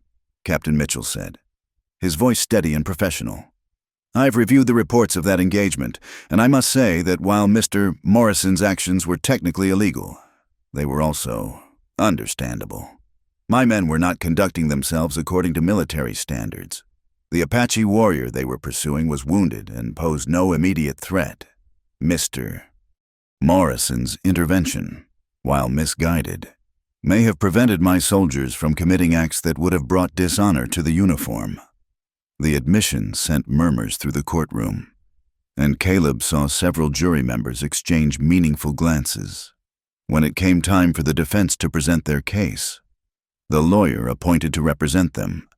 Captain Mitchell said, his voice steady and professional, "I've reviewed the reports of that engagement, and I must say that while Mr. Morrison's actions were technically illegal, they were also understandable. My men were not conducting themselves according to military standards. The Apache warrior they were pursuing was wounded and posed no immediate threat. Mr. Morrison's intervention, while misguided, may have prevented my soldiers from committing acts that would have brought dishonor to the uniform." The admission sent murmurs through the courtroom, and Caleb saw several jury members exchange meaningful glances. When it came time for the defense to present their case, the lawyer appointed to represent them,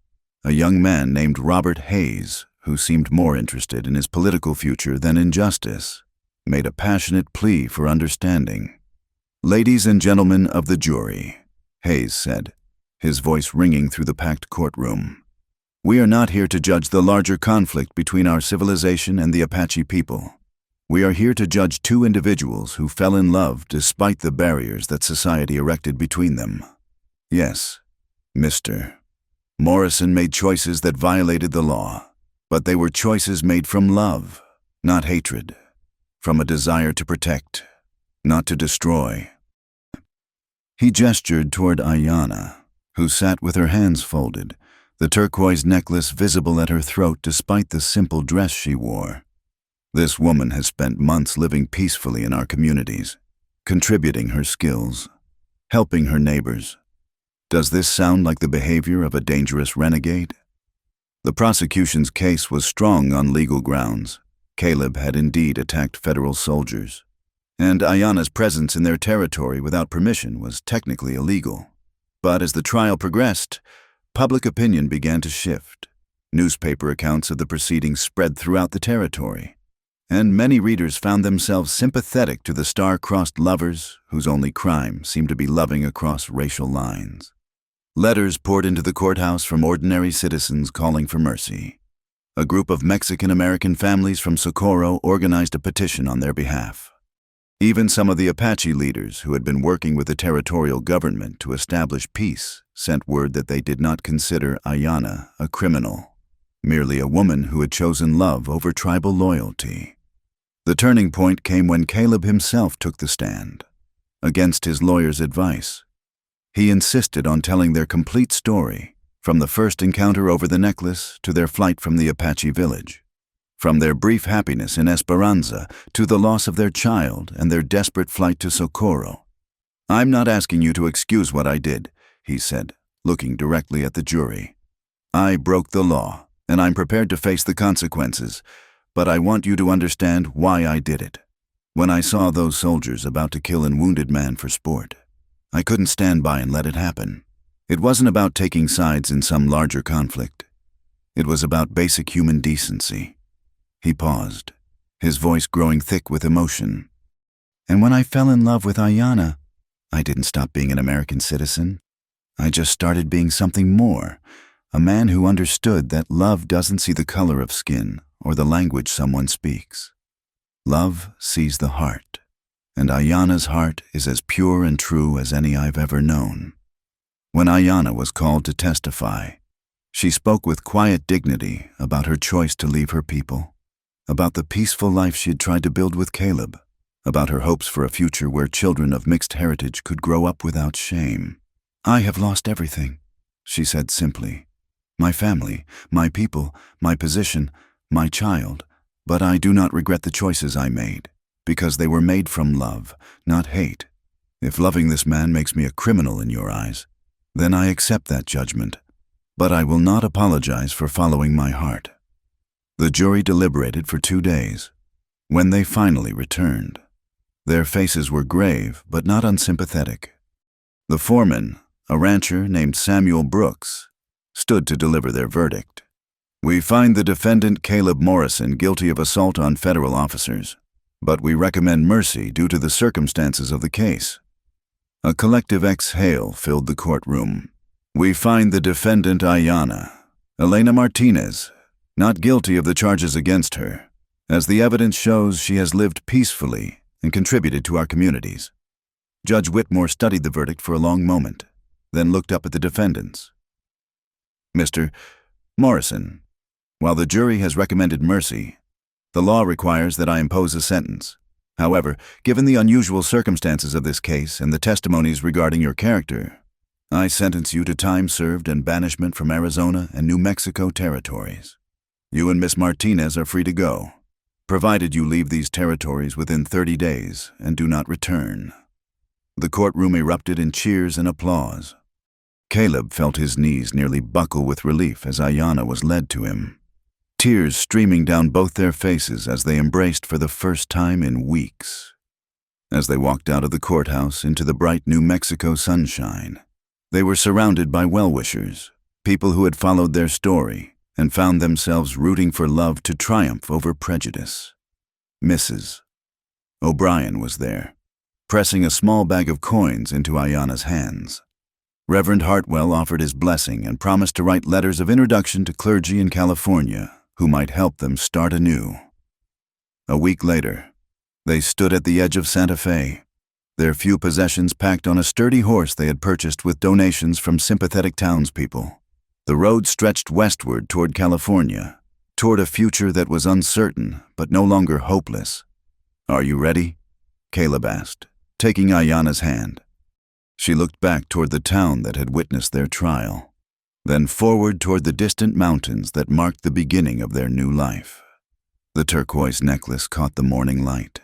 a young man named Robert Hayes, who seemed more interested in his political future than in justice, made a passionate plea for understanding. "Ladies and gentlemen of the jury," Hayes said, his voice ringing through the packed courtroom, "we are not here to judge the larger conflict between our civilization and the Apache people. We are here to judge two individuals who fell in love despite the barriers that society erected between them. Yes, Mr. Morrison made choices that violated the law, but they were choices made from love, not hatred, from a desire to protect, not to destroy." He gestured toward Ayanna, who sat with her hands folded, the turquoise necklace visible at her throat despite the simple dress she wore. "This woman has spent months living peacefully in our communities, contributing her skills, helping her neighbors. Does this sound like the behavior of a dangerous renegade?" The prosecution's case was strong on legal grounds. Caleb had indeed attacked federal soldiers, and Ayanna's presence in their territory without permission was technically illegal. But as the trial progressed, public opinion began to shift. Newspaper accounts of the proceedings spread throughout the territory, and many readers found themselves sympathetic to the star-crossed lovers whose only crime seemed to be loving across racial lines. Letters poured into the courthouse from ordinary citizens calling for mercy. A group of Mexican-American families from Socorro organized a petition on their behalf. Even some of the Apache leaders who had been working with the territorial government to establish peace sent word that they did not consider Ayanna a criminal, merely a woman who had chosen love over tribal loyalty. The turning point came when Caleb himself took the stand. Against his lawyer's advice, he insisted on telling their complete story, from the first encounter over the necklace to their flight from the Apache village, from their brief happiness in Esperanza to the loss of their child and their desperate flight to Socorro. "I'm not asking you to excuse what I did," he said, looking directly at the jury. "I broke the law, and I'm prepared to face the consequences, but I want you to understand why I did it. When I saw those soldiers about to kill a wounded man for sport, I couldn't stand by and let it happen. It wasn't about taking sides in some larger conflict. It was about basic human decency." He paused, his voice growing thick with emotion. "And when I fell in love with Ayanna, I didn't stop being an American citizen. I just started being something more, a man who understood that love doesn't see the color of skin or the language someone speaks. Love sees the heart, and Ayanna's heart is as pure and true as any I've ever known." When Ayanna was called to testify, she spoke with quiet dignity about her choice to leave her people, about the peaceful life she had tried to build with Caleb, about her hopes for a future where children of mixed heritage could grow up without shame. "I have lost everything," she said simply. "My family, my people, my position, my child, but I do not regret the choices I made, because they were made from love, not hate. If loving this man makes me a criminal in your eyes, then I accept that judgment, but I will not apologize for following my heart." The jury deliberated for 2 days. When they finally returned, their faces were grave but not unsympathetic. The foreman, a rancher named Samuel Brooks, stood to deliver their verdict. We find the defendant Caleb Morrison guilty of assault on federal officers, but we recommend mercy due to the circumstances of the case. A collective exhale filled the courtroom. We find the defendant Ayanna, Elena Martinez, not guilty of the charges against her, as the evidence shows she has lived peacefully and contributed to our communities. Judge Whitmore studied the verdict for a long moment, then looked up at the defendants. Mr. Morrison, while the jury has recommended mercy, the law requires that I impose a sentence. However, given the unusual circumstances of this case and the testimonies regarding your character, I sentence you to time served and banishment from Arizona and New Mexico territories. You and Miss Martinez are free to go, provided you leave these territories within 30 days and do not return. The courtroom erupted in cheers and applause. Caleb felt his knees nearly buckle with relief as Ayanna was led to him, tears streaming down both their faces as they embraced for the first time in weeks. As they walked out of the courthouse into the bright New Mexico sunshine, they were surrounded by well-wishers, people who had followed their story and found themselves rooting for love to triumph over prejudice. Mrs. O'Brien was there, pressing a small bag of coins into Ayanna's hands. Reverend Hartwell offered his blessing and promised to write letters of introduction to clergy in California who might help them start anew. A week later, they stood at the edge of Santa Fe, their few possessions packed on a sturdy horse they had purchased with donations from sympathetic townspeople. The road stretched westward toward California, toward a future that was uncertain but no longer hopeless. "Are you ready?" Caleb asked, taking Ayanna's hand. She looked back toward the town that had witnessed their trial, then forward toward the distant mountains that marked the beginning of their new life. The turquoise necklace caught the morning light,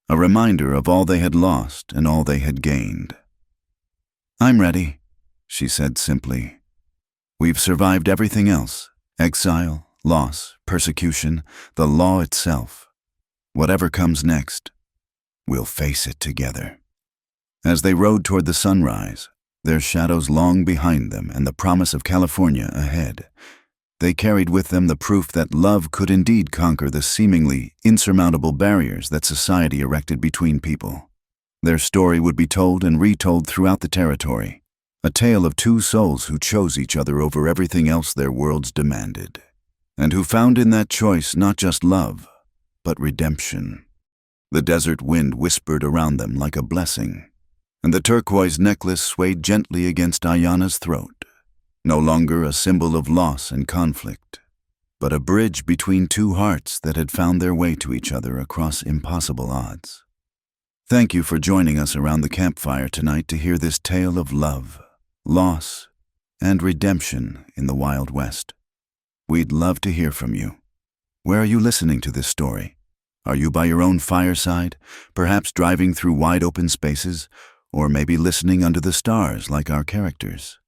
a reminder of all they had lost and all they had gained. "I'm ready," she said simply. "We've survived everything else: exile, loss, persecution, the law itself. Whatever comes next, we'll face it together." As they rode toward the sunrise, their shadows long behind them and the promise of California ahead, they carried with them the proof that love could indeed conquer the seemingly insurmountable barriers that society erected between people. Their story would be told and retold throughout the territory, a tale of two souls who chose each other over everything else their worlds demanded, and who found in that choice not just love, but redemption. The desert wind whispered around them like a blessing, and the turquoise necklace swayed gently against Ayanna's throat, no longer a symbol of loss and conflict, but a bridge between two hearts that had found their way to each other across impossible odds. Thank you for joining us around the campfire tonight to hear this tale of love, loss, and redemption in the Wild West. We'd love to hear from you. Where are you listening to this story? Are you by your own fireside, perhaps driving through wide open spaces, or maybe listening under the stars like our characters?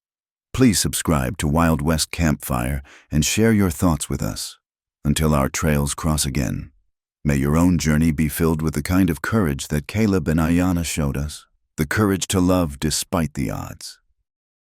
Please subscribe to Wild West Campfire and share your thoughts with us. Until our trails cross again, may your own journey be filled with the kind of courage that Caleb and Ayanna showed us, the courage to love despite the odds.